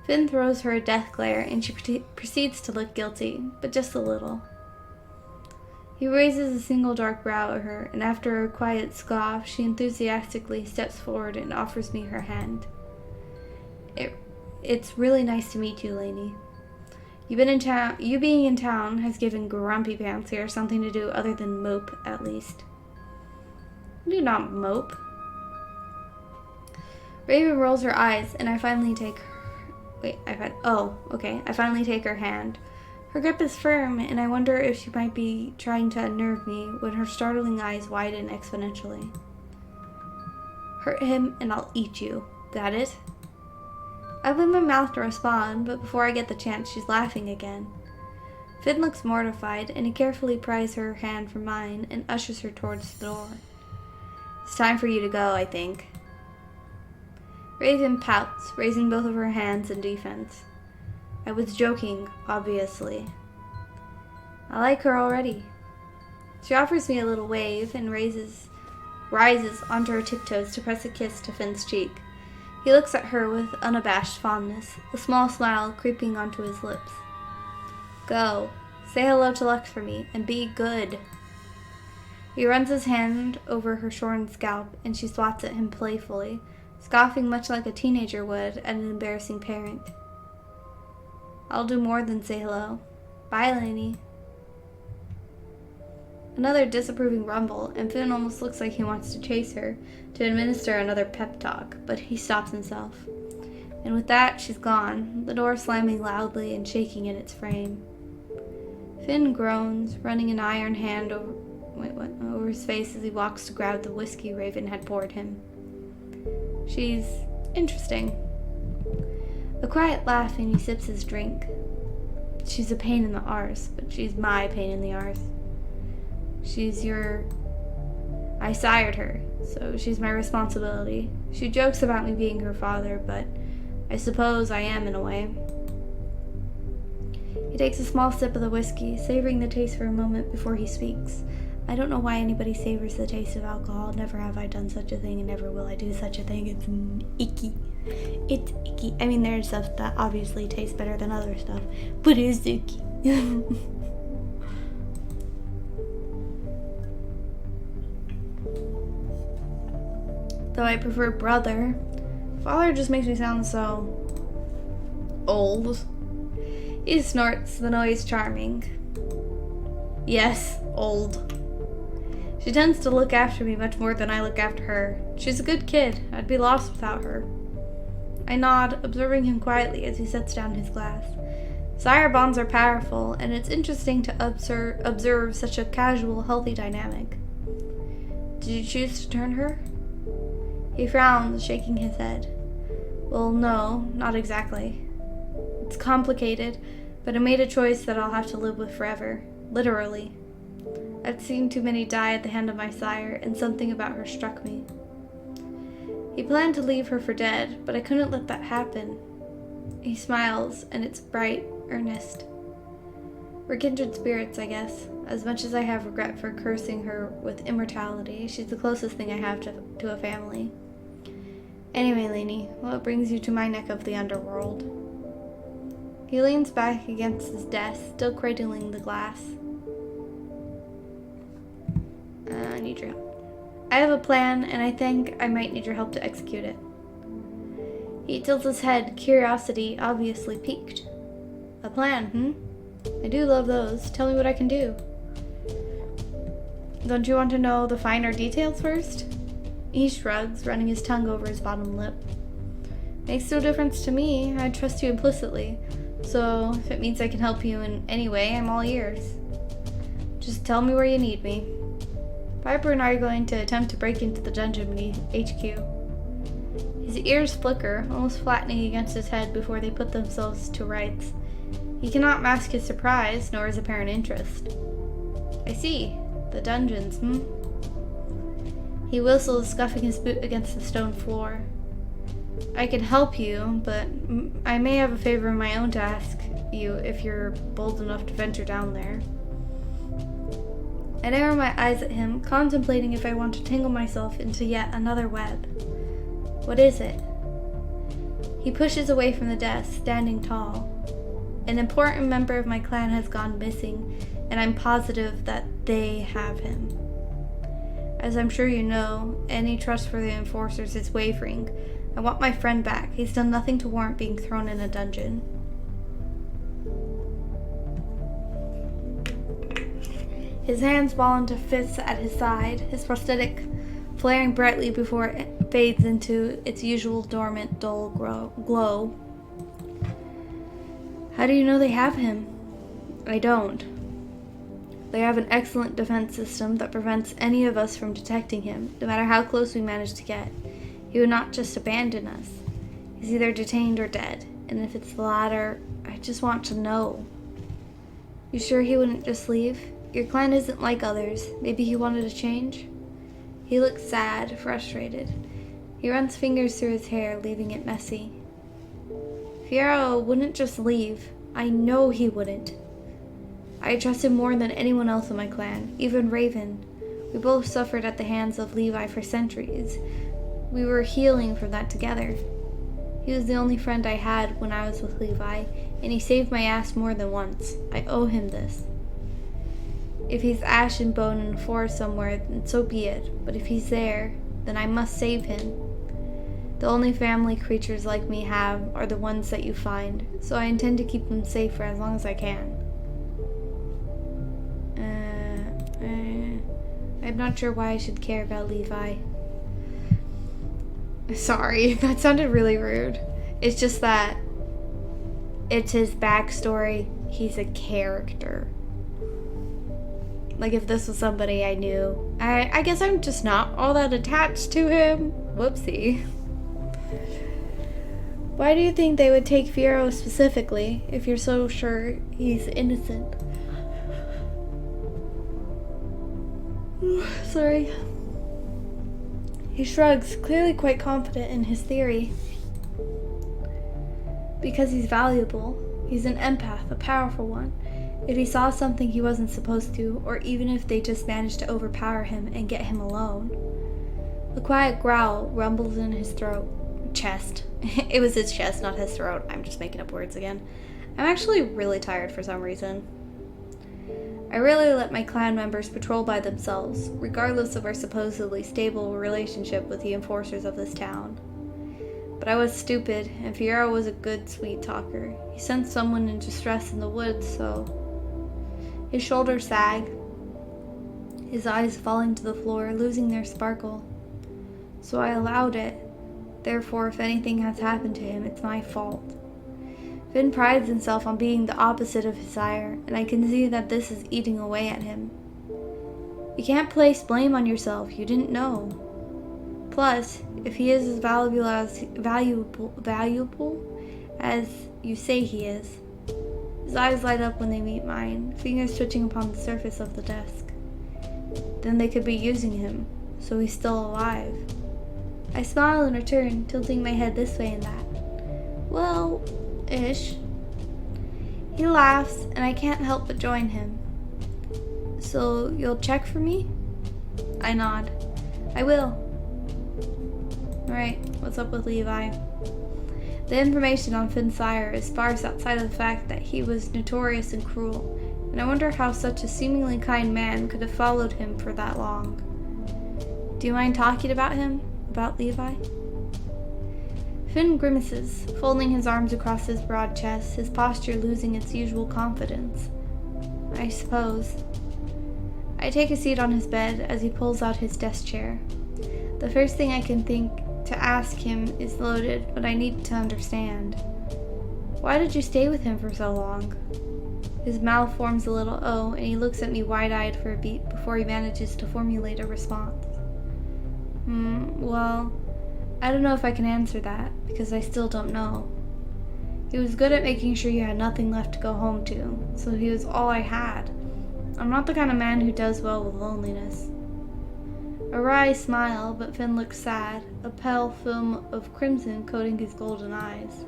Finn throws her a death glare, and she proceeds to look guilty, but just a little. He raises a single dark brow at her, and after a quiet scoff, she enthusiastically steps forward and offers me her hand. It's really nice to meet you, Lainey. You being in town has given Grumpy Pants here something to do other than mope, at least. Do not mope. Raven rolls her eyes, and I finally take her hand. Her grip is firm, and I wonder if she might be trying to unnerve me when her startling eyes widen exponentially. Hurt him, and I'll eat you. Got it? I open my mouth to respond, but before I get the chance, she's laughing again. Finn looks mortified, and he carefully pries her hand from mine and ushers her towards the door. It's time for you to go, I think. Raven pouts, raising both of her hands in defense. I was joking, obviously. I like her already. She offers me a little wave and rises onto her tiptoes to press a kiss to Finn's cheek. He looks at her with unabashed fondness, a small smile creeping onto his lips. Go. Say hello to Lux for me, and be good. He runs his hand over her shorn scalp, and she swats at him playfully, scoffing much like a teenager would at an embarrassing parent. I'll do more than say hello. Bye, Lainey. Another disapproving rumble, and Finn almost looks like he wants to chase her, to administer another pep talk, but he stops himself. And with that, she's gone, the door slamming loudly and shaking in its frame. Finn groans, running an iron hand over his face as he walks to grab the whiskey Raven had poured him. She's interesting. A quiet laugh, and he sips his drink. She's a pain in the arse, but she's my pain in the arse. I sired her, so she's my responsibility. She jokes about me being her father, but I suppose I am in a way. He takes a small sip of the whiskey, savoring the taste for a moment before he speaks. I don't know why anybody savors the taste of alcohol. Never have I done such a thing, and never will I do such a thing. It's icky. It's icky. I mean, there's stuff that obviously tastes better than other stuff, but it's icky. Though I prefer brother, father just makes me sound so old. He snorts, the noise charming. Yes, old. She tends to look after me much more than I look after her. She's a good kid. I'd be lost without her. I nod, observing him quietly as he sets down his glass. Sire bonds are powerful, and it's interesting to observe such a casual, healthy dynamic. Did you choose to turn her? He frowns, shaking his head. Well, no, not exactly. It's complicated, but I made a choice that I'll have to live with forever. Literally. I've seen too many die at the hand of my sire, and something about her struck me. He planned to leave her for dead, but I couldn't let that happen. He smiles, and it's bright, earnest. We're kindred spirits, I guess. As much as I have regret for cursing her with immortality, she's the closest thing I have to a family. Anyway, Lainey, what brings you to my neck of the underworld? He leans back against his desk, still cradling the glass. I need your help. I have a plan, and I think I might need your help to execute it. He tilts his head, curiosity obviously piqued. A plan, I do love those. Tell me what I can do. Don't you want to know the finer details first? He shrugs, running his tongue over his bottom lip. Makes no difference to me. I trust you implicitly. So, if it means I can help you in any way, I'm all ears. Just tell me where you need me. Piper and I are going to attempt to break into the dungeon beneath HQ. His ears flicker, almost flattening against his head before they put themselves to rights. He cannot mask his surprise, nor his apparent interest. I see. The dungeons, He whistles, scuffing his boot against the stone floor. I can help you, but I may have a favor of my own to ask you if you're bold enough to venture down there. I narrow my eyes at him, contemplating if I want to tangle myself into yet another web. What is it? He pushes away from the desk, standing tall. An important member of my clan has gone missing, and I'm positive that they have him. As I'm sure you know, any trust for the enforcers is wavering. I want my friend back. He's done nothing to warrant being thrown in a dungeon. His hands ball into fists at his side, his prosthetic flaring brightly before it fades into its usual dormant, dull glow. How do you know they have him? I don't. They have an excellent defense system that prevents any of us from detecting him, no matter how close we manage to get. He would not just abandon us. He's either detained or dead, and if it's the latter, I just want to know. You sure he wouldn't just leave? Your clan isn't like others. Maybe he wanted a change? He looks sad, frustrated. He runs fingers through his hair, leaving it messy. Fierro wouldn't just leave. I know he wouldn't. I trust him more than anyone else in my clan, even Raven. We both suffered at the hands of Levi for centuries. We were healing from that together. He was the only friend I had when I was with Levi, and he saved my ass more than once. I owe him this. If he's ash and bone in a forest somewhere, then so be it. But if he's there, then I must save him. The only family creatures like me have are the ones that you find, so I intend to keep them safe for as long as I can. I'm not sure why I should care about Levi. Sorry, that sounded really rude. It's just that it's his backstory. He's a character. Like, if this was somebody I knew, I guess I'm just not all that attached to him. Whoopsie. Why do you think they would take Fierro specifically, if you're so sure he's innocent? Sorry. He shrugs, clearly quite confident in his theory. Because he's valuable. He's an empath, a powerful one. If he saw something he wasn't supposed to, or even if they just managed to overpower him and get him alone. A quiet growl rumbles in his chest. It was his chest, not his throat. I'm just making up words again. I'm actually really tired for some reason. I rarely let my clan members patrol by themselves, regardless of our supposedly stable relationship with the enforcers of this town. But I was stupid, and Fierro was a good sweet talker. He sensed someone in distress in the woods, so... His shoulders sag, his eyes falling to the floor, losing their sparkle. So I allowed it. Therefore, if anything has happened to him, it's my fault. Finn prides himself on being the opposite of his sire, and I can see that this is eating away at him. You can't place blame on yourself. You didn't know. Plus, if he is as valuable as you say he is. His eyes light up when they meet mine, fingers twitching upon the surface of the desk. Then they could be using him, so he's still alive. I smile in return, tilting my head this way and that. Well, ish. He laughs, and I can't help but join him. So, you'll check for me? I nod. I will. Alright, what's up with Levi? The information on Finn's sire is sparse outside of the fact that he was notorious and cruel, and I wonder how such a seemingly kind man could have followed him for that long. Do you mind talking about him? About Levi? Finn grimaces, folding his arms across his broad chest, his posture losing its usual confidence. I suppose. I take a seat on his bed as he pulls out his desk chair. The first thing I can think to ask him is loaded, but I need to understand. Why did you stay with him for so long? His mouth forms a little O, and he looks at me wide-eyed for a beat before he manages to formulate a response. Well, I don't know if I can answer that, because I still don't know. He was good at making sure you had nothing left to go home to, so he was all I had. I'm not the kind of man who does well with loneliness. A wry smile, but Finn looks sad, a pale film of crimson coating his golden eyes.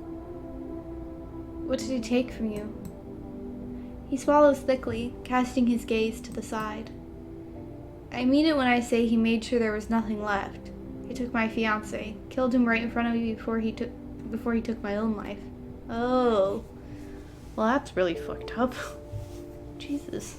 What did he take from you? He swallows thickly, casting his gaze to the side. I mean it when I say he made sure there was nothing left. He took my fiancé, killed him right in front of me before he took my own life. Oh. Well, that's really fucked up. Jesus.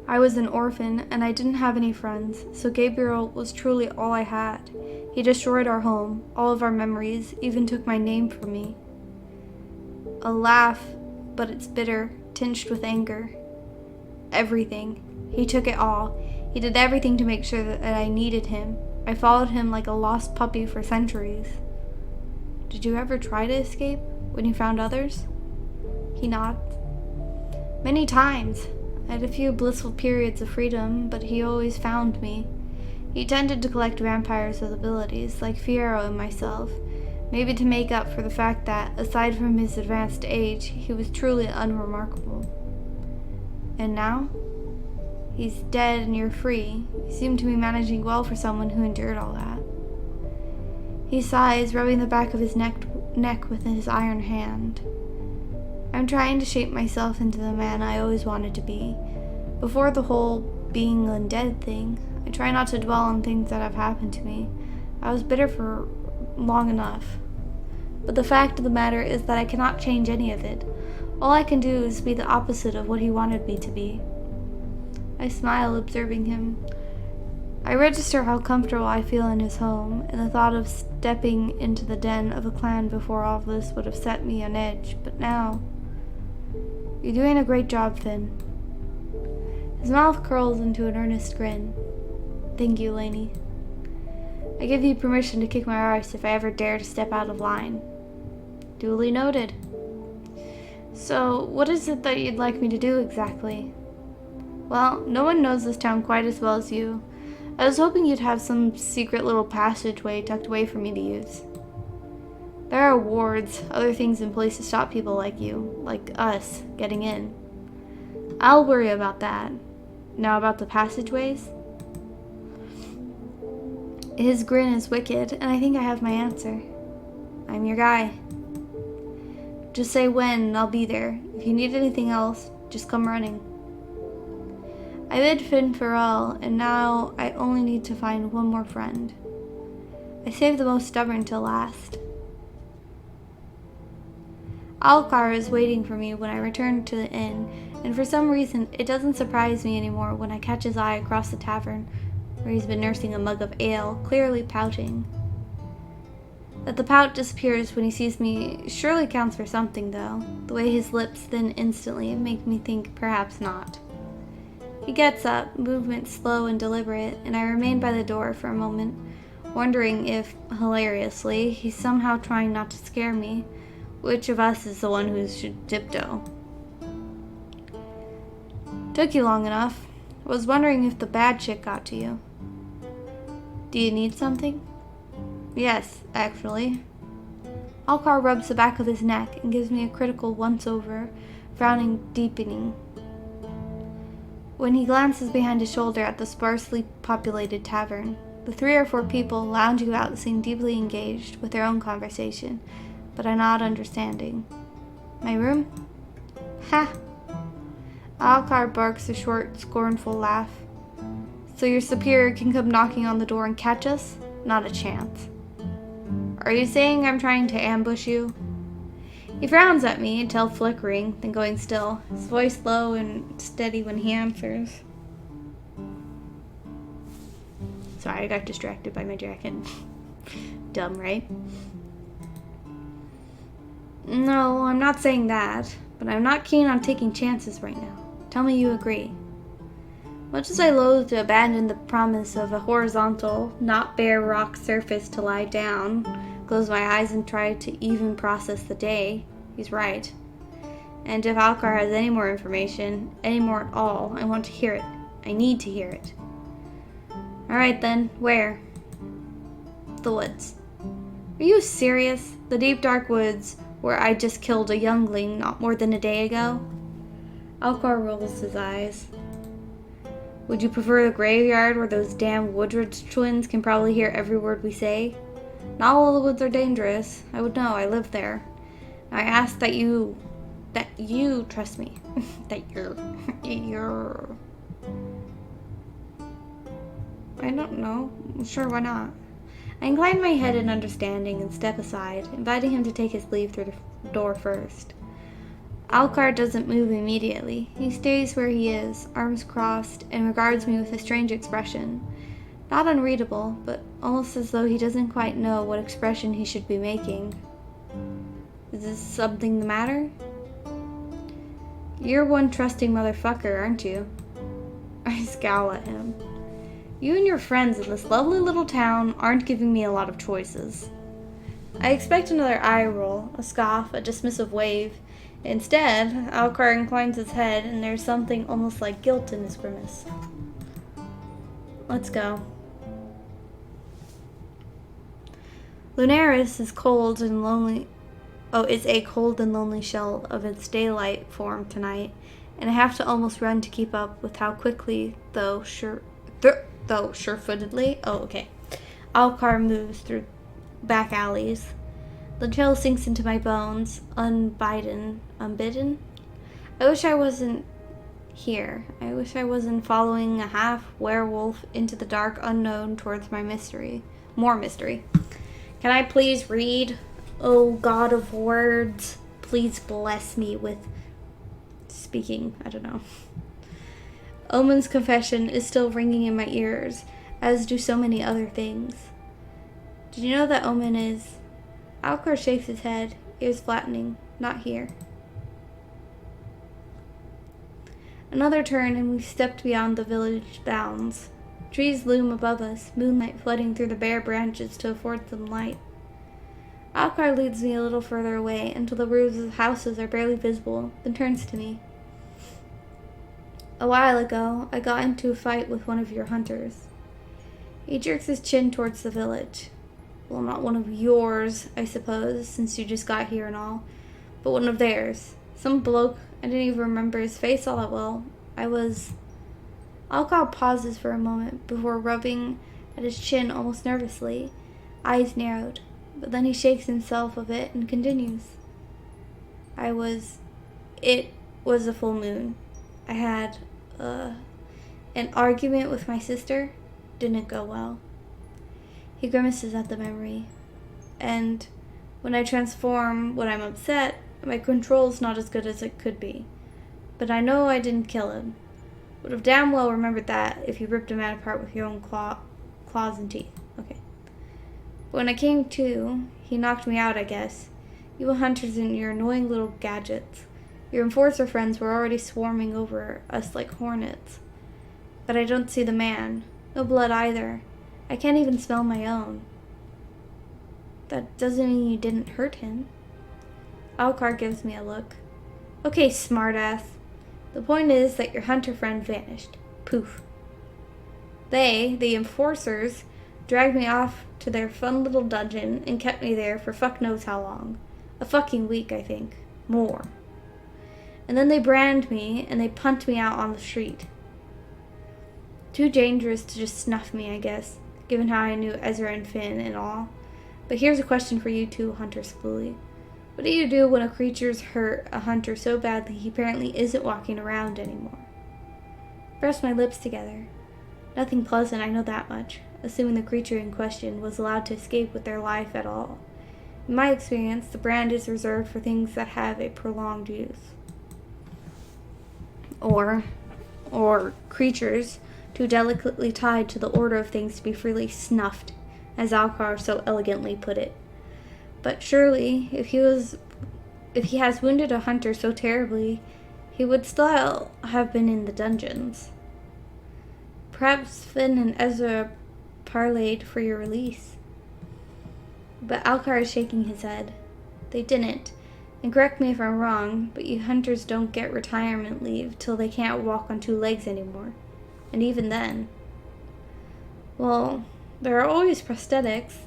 I was an orphan, and I didn't have any friends, so Gabriel was truly all I had. He destroyed our home, all of our memories, even took my name from me. A laugh, but it's bitter, tinged with anger. Everything. He took it all. He did everything to make sure that I needed him. I followed him like a lost puppy for centuries. Did you ever try to escape when you found others? He nods. Many times. I had a few blissful periods of freedom, but he always found me. He tended to collect vampires with abilities, like Fierro and myself, maybe to make up for the fact that, aside from his advanced age, he was truly unremarkable. And now? He's dead and you're free. You seem to be managing well for someone who endured all that. He sighs, rubbing the back of his neck with his iron hand. I'm trying to shape myself into the man I always wanted to be. Before the whole being undead thing, I try not to dwell on things that have happened to me. I was bitter for long enough. But the fact of the matter is that I cannot change any of it. All I can do is be the opposite of what he wanted me to be. I smile, observing him. I register how comfortable I feel in his home, and the thought of stepping into the den of a clan before all of this would have set me on edge, but now... You're doing a great job, Finn. His mouth curls into an earnest grin. Thank you, Lainey. I give you permission to kick my arse if I ever dare to step out of line. Duly noted. So, what is it that you'd like me to do exactly? Well, no one knows this town quite as well as you. I was hoping you'd have some secret little passageway tucked away for me to use. There are wards, other things in place to stop people like you, like us, getting in. I'll worry about that. Now about the passageways? His grin is wicked, and I think I have my answer. I'm your guy. Just say when, and I'll be there. If you need anything else, just come running. I bid Finn farewell, and now I only need to find one more friend. I saved the most stubborn till last. Alcar is waiting for me when I return to the inn, and for some reason it doesn't surprise me anymore when I catch his eye across the tavern, where he's been nursing a mug of ale, clearly pouting. That the pout disappears when he sees me surely counts for something, though. The way his lips thin instantly make me think perhaps not. He gets up, movement slow and deliberate, and I remain by the door for a moment, wondering if, hilariously, he's somehow trying not to scare me. Which of us is the one who should tiptoe? Took you long enough. Was wondering if the bad shit got to you. Do you need something? Yes, actually. Alcar rubs the back of his neck and gives me a critical once-over, frowning deepening. When he glances behind his shoulder at the sparsely populated tavern, the 3 or 4 people lounging about seem deeply engaged with their own conversation, but I nod understanding. My room? Ha! Alcar barks a short, scornful laugh. So your superior can come knocking on the door and catch us? Not a chance. Are you saying I'm trying to ambush you? He frowns at me until flickering, then going still, his voice low and steady when he answers. Sorry, I got distracted by my jacket. Dumb, right? No, I'm not saying that, but I'm not keen on taking chances right now. Tell me you agree. Much as I loathe to abandon the promise of a horizontal, not bare rock surface to lie down, close my eyes and try to even process the day, he's right. And if Alcar has any more information, any more at all, I want to hear it. I need to hear it. Alright then, where? The woods. Are you serious? The deep dark woods where I just killed a youngling not more than a day ago? Alcar rolls his eyes. Would you prefer the graveyard where those damn Woodridge twins can probably hear every word we say? Not all the woods are dangerous. I would know, I live there. I ask that you trust me. that you're... I don't know. Sure, why not? I incline my head in understanding and step aside, inviting him to take his leave through the door first. Alcar doesn't move immediately. He stays where he is, arms crossed, and regards me with a strange expression. Not unreadable, but almost as though he doesn't quite know what expression he should be making. Is this something the matter? You're one trusting motherfucker, aren't you? I scowl at him. You and your friends in this lovely little town aren't giving me a lot of choices. I expect another eye roll, a scoff, a dismissive wave. Instead, Alcar inclines his head, and there's something almost like guilt in his grimace. Let's go. Lunaris is cold and lonely. Oh, it's a cold and lonely shell of its daylight form tonight, and I have to almost run to keep up with how quickly, though sure-footedly, Alcar moves through back alleys. The chill sinks into my bones, unbidden. I wish I wasn't here. I wish I wasn't following a half-werewolf into the dark unknown towards more mystery. Can I please read? Oh, God of words, please bless me with speaking. I don't know. Omen's confession is still ringing in my ears, as do so many other things. Did you know that Omen is... Alcar shakes his head, ears flattening. Not here. Another turn and we've stepped beyond the village bounds. Trees loom above us, moonlight flooding through the bare branches to afford them light. Alcar leads me a little further away until the roofs of houses are barely visible, then turns to me. A while ago, I got into a fight with one of your hunters. He jerks his chin towards the village. Well, not one of yours, I suppose, since you just got here and all, but one of theirs. Some bloke, I didn't even remember his face all that well. Alcar pauses for a moment before rubbing at his chin almost nervously, eyes narrowed, but then he shakes himself a bit and continues. It was a full moon. I had, an argument with my sister. Didn't go well. He grimaces at the memory. And when I transform when I'm upset, my control's not as good as it could be. But I know I didn't kill him. Would have damn well remembered that if you ripped a man apart with your own claws and teeth. Okay. But when I came to, he knocked me out, I guess. You hunters and your annoying little gadgets. Your enforcer friends were already swarming over us like hornets. But I don't see the man. No blood either. I can't even smell my own. That doesn't mean you didn't hurt him. Alcar gives me a look. Okay, smartass. The point is that your hunter friend vanished. Poof. They, the enforcers, dragged me off to their fun little dungeon and kept me there for fuck knows how long. A fucking week, I think. More. And then they brand me and they punt me out on the street. Too dangerous to just snuff me, I guess, given how I knew Ezra and Finn and all. But here's a question for you two, Hunter Spoolie. What do you do when a creature's hurt a hunter so badly he apparently isn't walking around anymore? Press my lips together. Nothing pleasant, I know that much, assuming the creature in question was allowed to escape with their life at all. In my experience, the brand is reserved for things that have a prolonged use. Or creatures too delicately tied to the order of things to be freely snuffed, as Alcar so elegantly put it. But surely, if he has wounded a hunter so terribly, he would still have been in the dungeons. Perhaps Finn and Ezra parlayed for your release. But Alcar is shaking his head. They didn't. And correct me if I'm wrong, but you hunters don't get retirement leave till they can't walk on two legs anymore. And even then. Well, there are always prosthetics.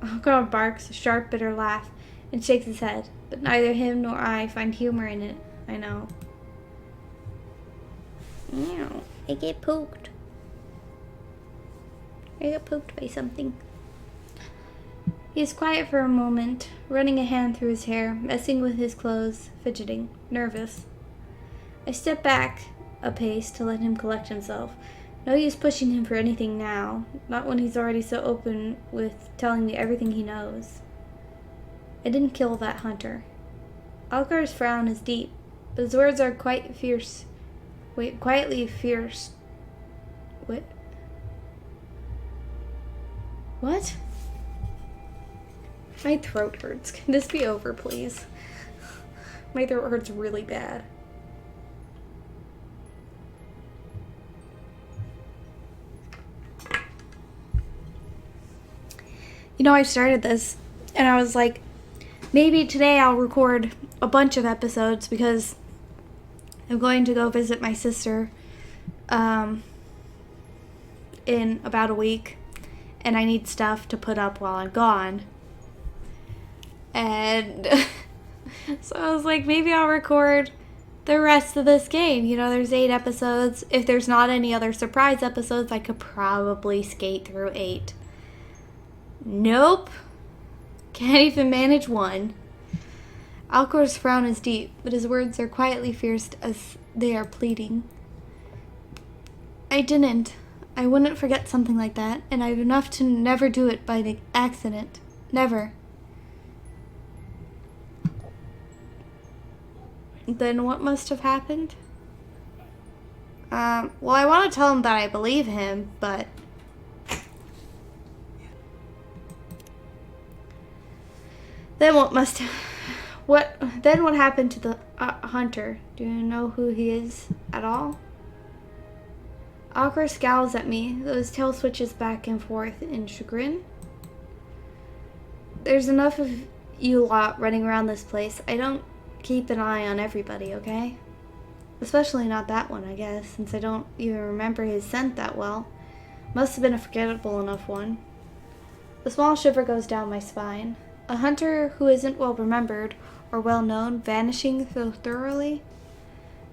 Alcar barks a sharp, bitter laugh and shakes his head, but neither him nor I find humor in it, I know. Meow, I get poked. I got poked by something. He is quiet for a moment, running a hand through his hair, messing with his clothes, fidgeting, nervous. I step back a pace to let him collect himself. No use pushing him for anything now, not when he's already so open with telling me everything he knows. I didn't kill that hunter. Alcar's frown is deep, but his words are quite fierce. Wait, quietly fierce. What? What? My throat hurts. Can this be over, please? My throat hurts really bad. You know, I started this, and I was like, maybe today I'll record a bunch of episodes because I'm going to go visit my sister in about a week, and I need stuff to put up while I'm gone. And so I was like, maybe I'll record the rest of this game. You know, there's 8 episodes. If there's not any other surprise episodes, I could probably skate through 8. Nope. Can't even manage 1. Alcor's frown is deep, but his words are quietly fierce as they are pleading. I didn't. I wouldn't forget something like that, and I've enough to never do it by accident. Never. Then what must have happened? Well, I want to tell him that I believe him, but... Then what happened to the hunter? Do you know who he is at all? Alcar scowls at me, though his tail switches back and forth in chagrin. There's enough of you lot running around this place. I don't keep an eye on everybody, okay? Especially not that one, I guess, since I don't even remember his scent that well. Must have been a forgettable enough one. A small shiver goes down my spine. A hunter who isn't well remembered or well known vanishing so thoroughly?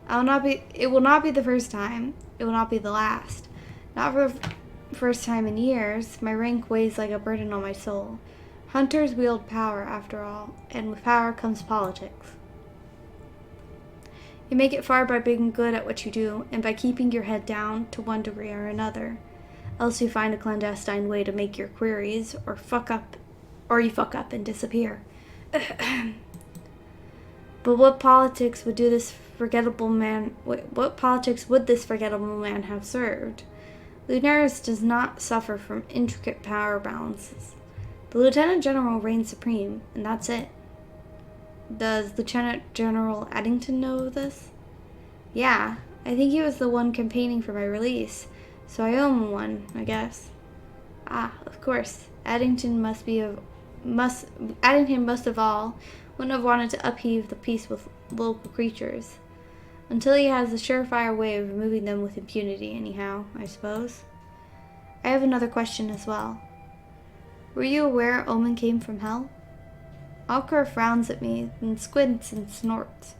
It will not be the first time. It will not be the last. Not for the first time in years. My rank weighs like a burden on my soul. Hunters wield power, after all, and with power comes politics. You make it far by being good at what you do, and by keeping your head down to one degree or another. Else you find a clandestine way to make your queries, or you fuck up and disappear. But what politics would this forgettable man have served? Lunaris does not suffer from intricate power balances. The Lieutenant General reigns supreme, and that's it. Does Lieutenant General Addington know this? Yeah, I think he was the one campaigning for my release, so I owe him one, I guess. Ah, of course. Addington most of all wouldn't have wanted to upheave the peace with local creatures. Until he has a surefire way of removing them with impunity, anyhow, I suppose. I have another question as well. Were you aware Omen came from hell? Alcar frowns at me, then squints and snorts.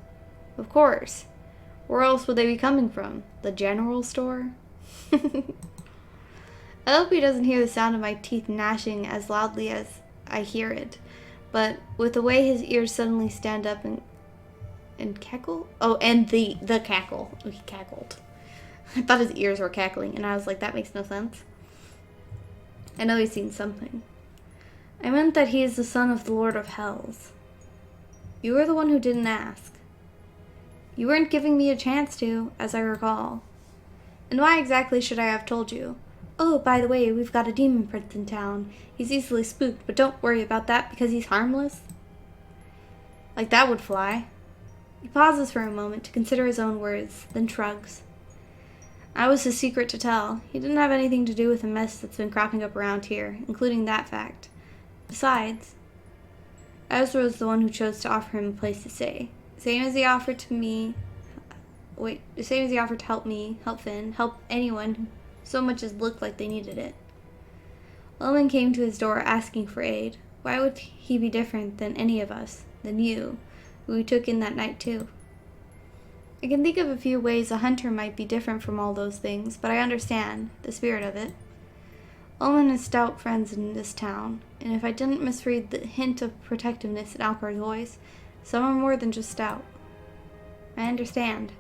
Of course. Where else would they be coming from? The general store? I hope he doesn't hear the sound of my teeth gnashing as loudly as I hear it, but with the way his ears suddenly stand up and cackle. Oh, and the cackle. Oh, he cackled. I thought his ears were cackling, and I was like, that makes no sense. I know he's seen something. I meant that he is the son of the Lord of Hells. You were the one who didn't ask. You weren't giving me a chance to, as I recall. And why exactly should I have told you? Oh, by the way, we've got a demon prince in town. He's easily spooked, but don't worry about that because he's harmless. Like that would fly. He pauses for a moment to consider his own words, then shrugs. I was his secret to tell. He didn't have anything to do with the mess that's been cropping up around here, including that fact. Besides, Ezra was the one who chose to offer him a place to stay. Same as he offered to help me, help Finn, help anyone who so much as looked like they needed it. Loman came to his door asking for aid. Why would he be different than any of us, than you, who we took in that night too? I can think of a few ways a hunter might be different from all those things, but I understand the spirit of it. Omen has stout friends in this town, and if I didn't misread the hint of protectiveness in Alcar's voice, some are more than just stout. I understand.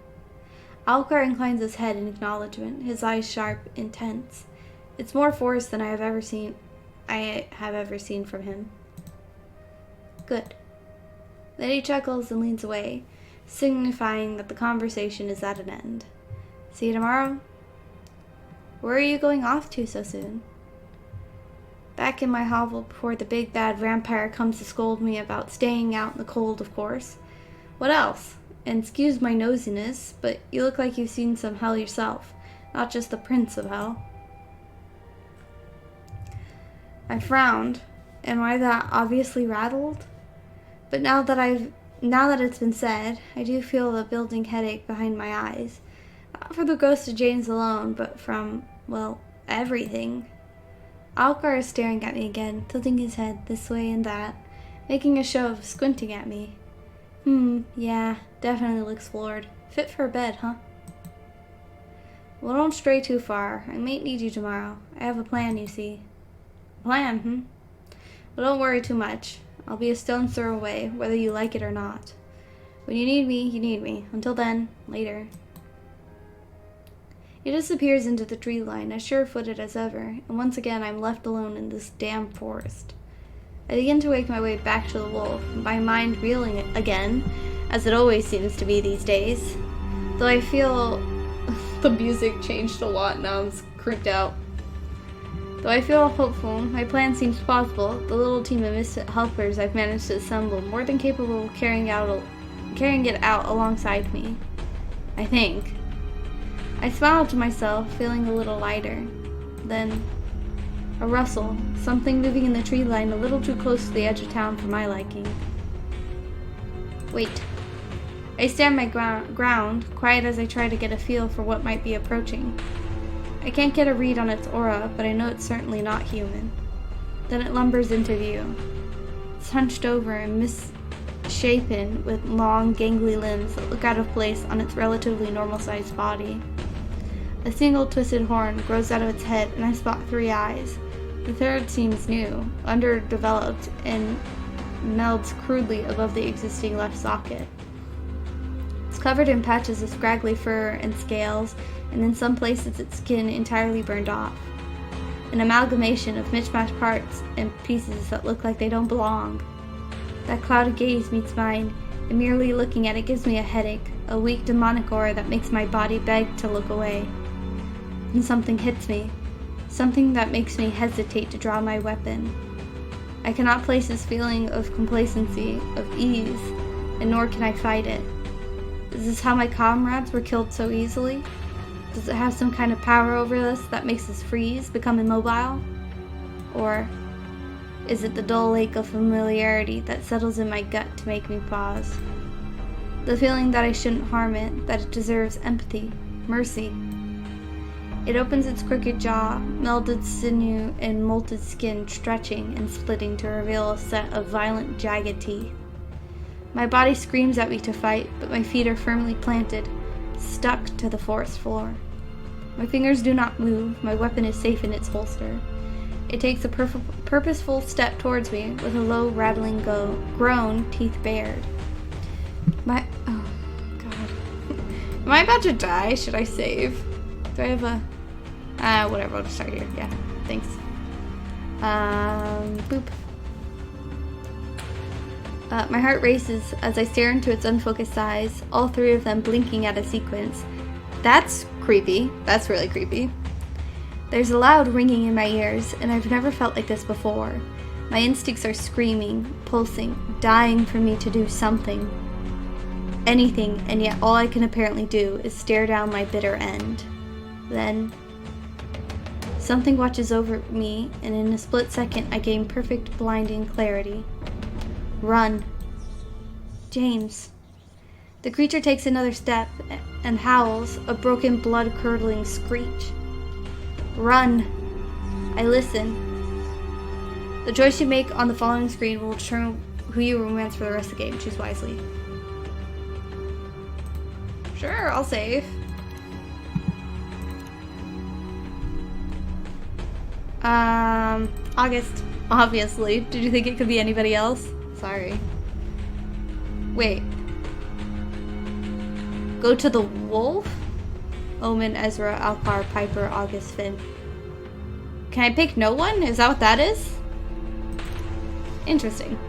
Alcar inclines his head in acknowledgement, his eyes sharp, intense. It's more force than I have ever seen from him. Good. Then he chuckles and leans away, signifying that the conversation is at an end. See you tomorrow? Where are you going off to so soon? Back in my hovel before the big bad vampire comes to scold me about staying out in the cold, of course. What else? And excuse my nosiness, but you look like you've seen some hell yourself, not just the prince of hell. I frowned. Am I that obviously rattled? But now that it's been said, I do feel a building headache behind my eyes. Not for the ghost of James alone, but from, well, everything. Alcar is staring at me again, tilting his head this way and that, making a show of squinting at me. Yeah, definitely looks floored. Fit for a bed, huh? Well, don't stray too far. I might need you tomorrow. I have a plan, you see. Plan, Well, don't worry too much. I'll be a stone's throw away, whether you like it or not. When you need me, you need me. Until then, later. He disappears into the tree line, as sure-footed as ever, and once again I'm left alone in this damn forest. I begin to make my way back to the wolf, my mind reeling again, as it always seems to be these days. Though I feel the music changed a lot, now I'm creeped out. Though I feel hopeful, my plan seems plausible. The little team of misfit helpers I've managed to assemble more than capable of carrying it out alongside me. I think. I smiled to myself, feeling a little lighter. Then, a rustle, something moving in the tree line a little too close to the edge of town for my liking. Wait. I stand my ground, quiet as I try to get a feel for what might be approaching. I can't get a read on its aura, but I know it's certainly not human. Then it lumbers into view. It's hunched over and misshapen with long, gangly limbs that look out of place on its relatively normal-sized body. A single twisted horn grows out of its head, and I spot 3 eyes. The third seems new, underdeveloped, and melds crudely above the existing left socket. It's covered in patches of scraggly fur and scales, and in some places its skin entirely burned off. An amalgamation of mismatched parts and pieces that look like they don't belong. That clouded gaze meets mine, and merely looking at it gives me a headache, a weak demonic aura that makes my body beg to look away. And something hits me, something that makes me hesitate to draw my weapon. I cannot place this feeling of complacency, of ease, and nor can I fight it. Is this how my comrades were killed so easily? Does it have some kind of power over us that makes us freeze, become immobile? Or is it the dull ache of familiarity that settles in my gut to make me pause? The feeling that I shouldn't harm it, that it deserves empathy, mercy. It opens its crooked jaw, melded sinew and molted skin stretching and splitting to reveal a set of violent, jagged teeth. My body screams at me to fight, but my feet are firmly planted, stuck to the forest floor. My fingers do not move, my weapon is safe in its holster. It takes a purposeful step towards me with a low, rattling groan, teeth bared. Oh, God. Am I about to die? Should I save? Do I have a... whatever, I'll just start here. Yeah, thanks. Boop. My heart races as I stare into its unfocused eyes, all three of them blinking at a sequence. That's creepy. That's really creepy. There's a loud ringing in my ears, and I've never felt like this before. My instincts are screaming, pulsing, dying for me to do something. Anything, and yet all I can apparently do is stare down my bitter end. Then, something watches over me, and in a split second I gain perfect, blinding clarity. Run. James. The creature takes another step and howls, a broken, blood-curdling screech. Run. I listen. The choice you make on the following screen will determine who you romance for the rest of the game. Choose wisely. Sure, I'll save. August. Obviously. Did you think it could be anybody else? Sorry. Wait. Go to the wolf? Omen, Ezra, Alcar, Piper, August, Finn. Can I pick no one? Is that what that is? Interesting.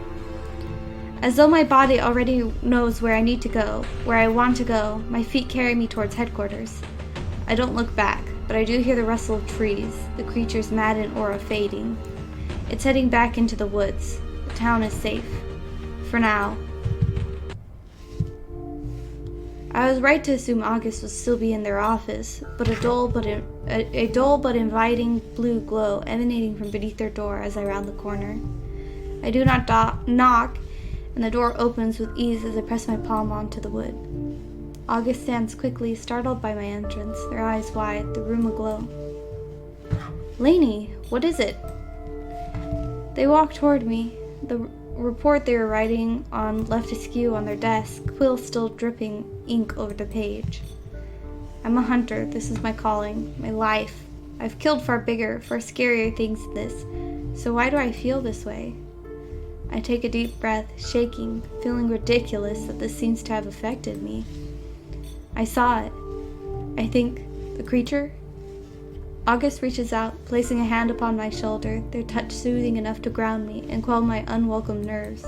As though my body already knows where I need to go, where I want to go, my feet carry me towards headquarters. I don't look back, but I do hear the rustle of trees, the creature's maddened aura fading. It's heading back into the woods. The town is safe. For now. I was right to assume August would still be in their office, but a dull but inviting blue glow emanating from beneath their door as I round the corner. I do not knock, and the door opens with ease as I press my palm onto the wood. August stands quickly, startled by my entrance, their eyes wide, the room aglow. Lainey, what is it? They walk toward me, the report they were writing on left askew on their desk, quill still dripping ink over the page. I'm a hunter. This is my calling, my life. I've killed far bigger, far scarier things than this, so why do I feel this way? I take a deep breath, shaking, feeling ridiculous that this seems to have affected me. I saw it. I think, the creature? August reaches out, placing a hand upon my shoulder, their touch soothing enough to ground me and quell my unwelcome nerves.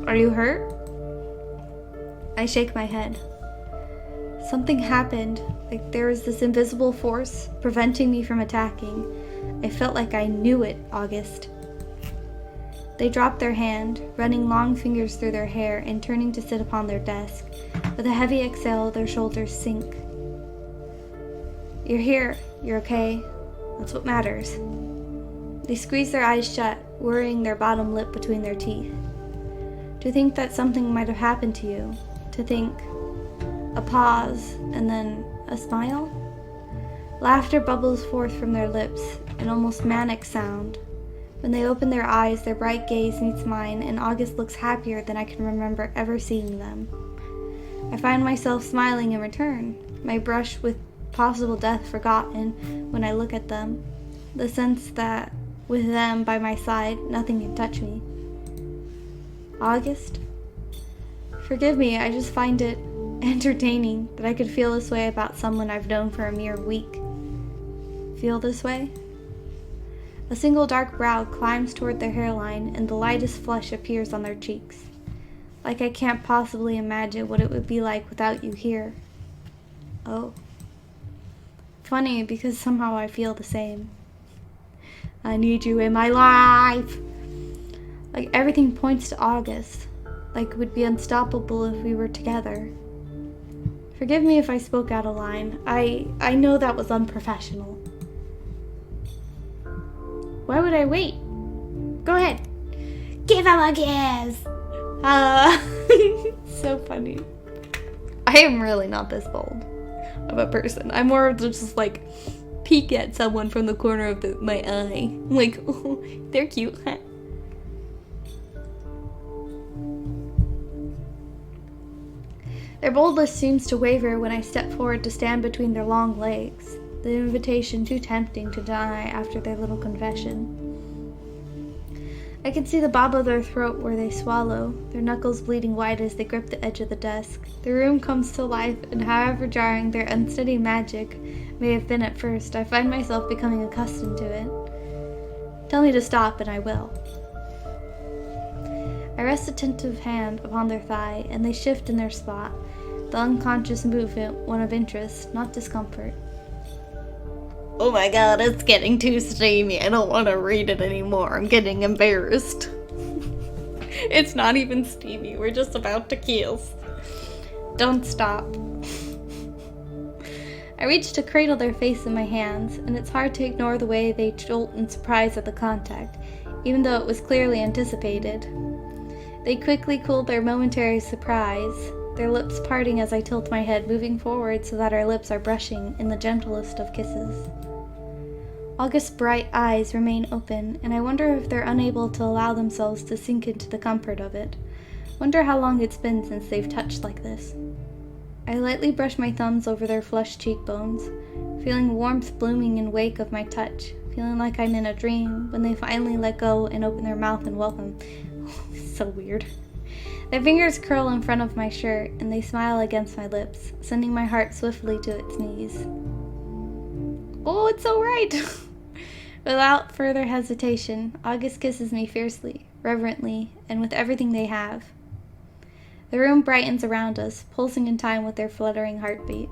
Are you hurt? I shake my head. Something happened, like there was this invisible force preventing me from attacking. I felt like I knew it, August. They drop their hand, running long fingers through their hair and turning to sit upon their desk. With a heavy exhale, their shoulders sink. You're here. You're okay. That's what matters. They squeeze their eyes shut, worrying their bottom lip between their teeth. To think that something might have happened to you. To think. A pause, and then a smile? Laughter bubbles forth from their lips, an almost manic sound. When they open their eyes, their bright gaze meets mine, and August looks happier than I can remember ever seeing them. I find myself smiling in return, my brush with possible death forgotten when I look at them, the sense that, with them by my side, nothing can touch me. August? Forgive me, I just find it entertaining that I could feel this way about someone I've known for a mere week. Feel this way? A single dark brow climbs toward their hairline, and the lightest flush appears on their cheeks. Like I can't possibly imagine what it would be like without you here. Oh. Funny, because somehow I feel the same. I need you in my life! Like everything points to August. Like it would be unstoppable if we were together. Forgive me if I spoke out of line. I know that was unprofessional. Why would I wait? Go ahead. Give him a kiss! So funny. I am really not this bold of a person. I'm more of just like peek at someone from the corner of my eye. I'm like, oh, they're cute. Their boldness seems to waver when I step forward to stand between their long legs. the invitation too tempting to deny after their little confession. I can see the bob of their throat where they swallow, their knuckles bleeding white as they grip the edge of the desk. The room comes to life, and however jarring their unsteady magic may have been at first, I find myself becoming accustomed to it. Tell me to stop, and I will. I rest a tentative hand upon their thigh, and they shift in their spot, the unconscious movement one of interest, not discomfort. Oh my god, it's getting too steamy. I don't want to read it anymore. I'm getting embarrassed. It's not even steamy. We're just about to kiss. Don't stop. I reach to cradle their face in my hands, and it's hard to ignore the way they jolt in surprise at the contact, even though it was clearly anticipated. They quickly cool their momentary surprise, their lips parting as I tilt my head, moving forward so that our lips are brushing in the gentlest of kisses. August's bright eyes remain open, and I wonder if they're unable to allow themselves to sink into the comfort of it. Wonder how long it's been since they've touched like this. I lightly brush my thumbs over their flushed cheekbones, feeling warmth blooming in wake of my touch, feeling like I'm in a dream when they finally let go and open their mouth in welcome. So weird. Their fingers curl in front of my shirt, and they smile against my lips, sending my heart swiftly to its knees. Oh, it's so right! Without further hesitation, August kisses me fiercely, reverently, and with everything they have. The room brightens around us, pulsing in time with their fluttering heartbeat.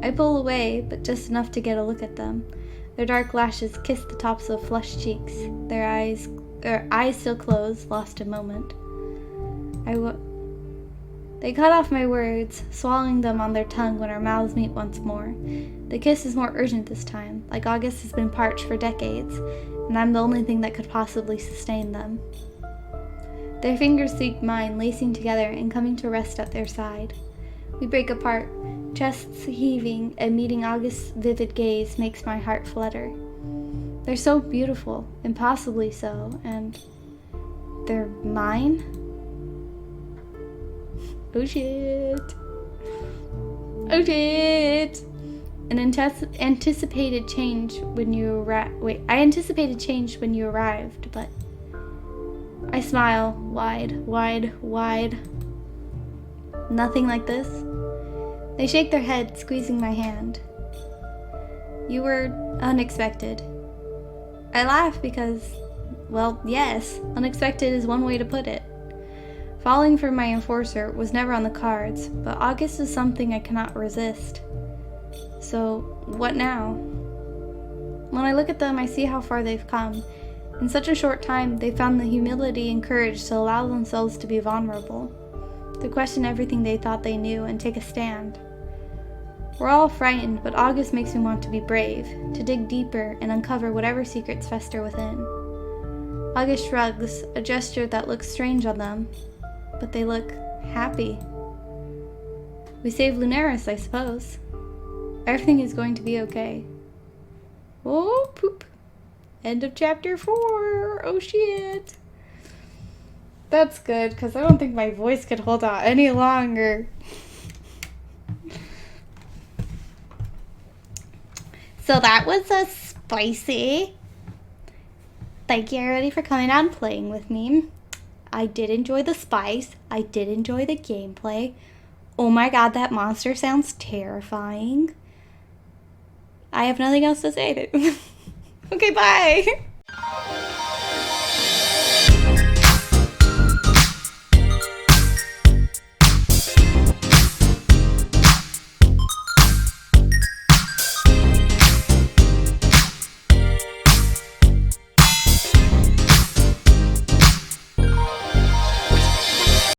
I pull away, but just enough to get a look at them. Their dark lashes kiss the tops of flushed cheeks, their eyes still closed, lost in moment. They cut off my words, swallowing them on their tongue when our mouths meet once more. The kiss is more urgent this time, like August has been parched for decades, and I'm the only thing that could possibly sustain them. Their fingers seek mine, lacing together and coming to rest at their side. We break apart, chests heaving, and meeting August's vivid gaze makes my heart flutter. They're so beautiful, impossibly so, and they're mine? Oh shit. Oh shit. I anticipated change when you arrived, but I smile, wide. Nothing like this. They shake their head, squeezing my hand. You were unexpected. I laugh because, well, yes, unexpected is one way to put it. Falling for my enforcer was never on the cards, but August is something I cannot resist. So, what now? When I look at them, I see how far they've come. In such a short time, they found the humility and courage to allow themselves to be vulnerable, to question everything they thought they knew and take a stand. We're all frightened, but August makes me want to be brave, to dig deeper and uncover whatever secrets fester within. August shrugs, a gesture that looks strange on them, but they look happy. We save Lunaris, I suppose. Everything is going to be okay. Oh, poop. End of chapter 4. Oh, shit. That's good, because I don't think my voice could hold out any longer. So that was a spicy. Thank you, everybody, for coming out and playing with me. I did enjoy the spice. I did enjoy the gameplay. Oh my god, that monster sounds terrifying. I have nothing else to say. Okay, bye.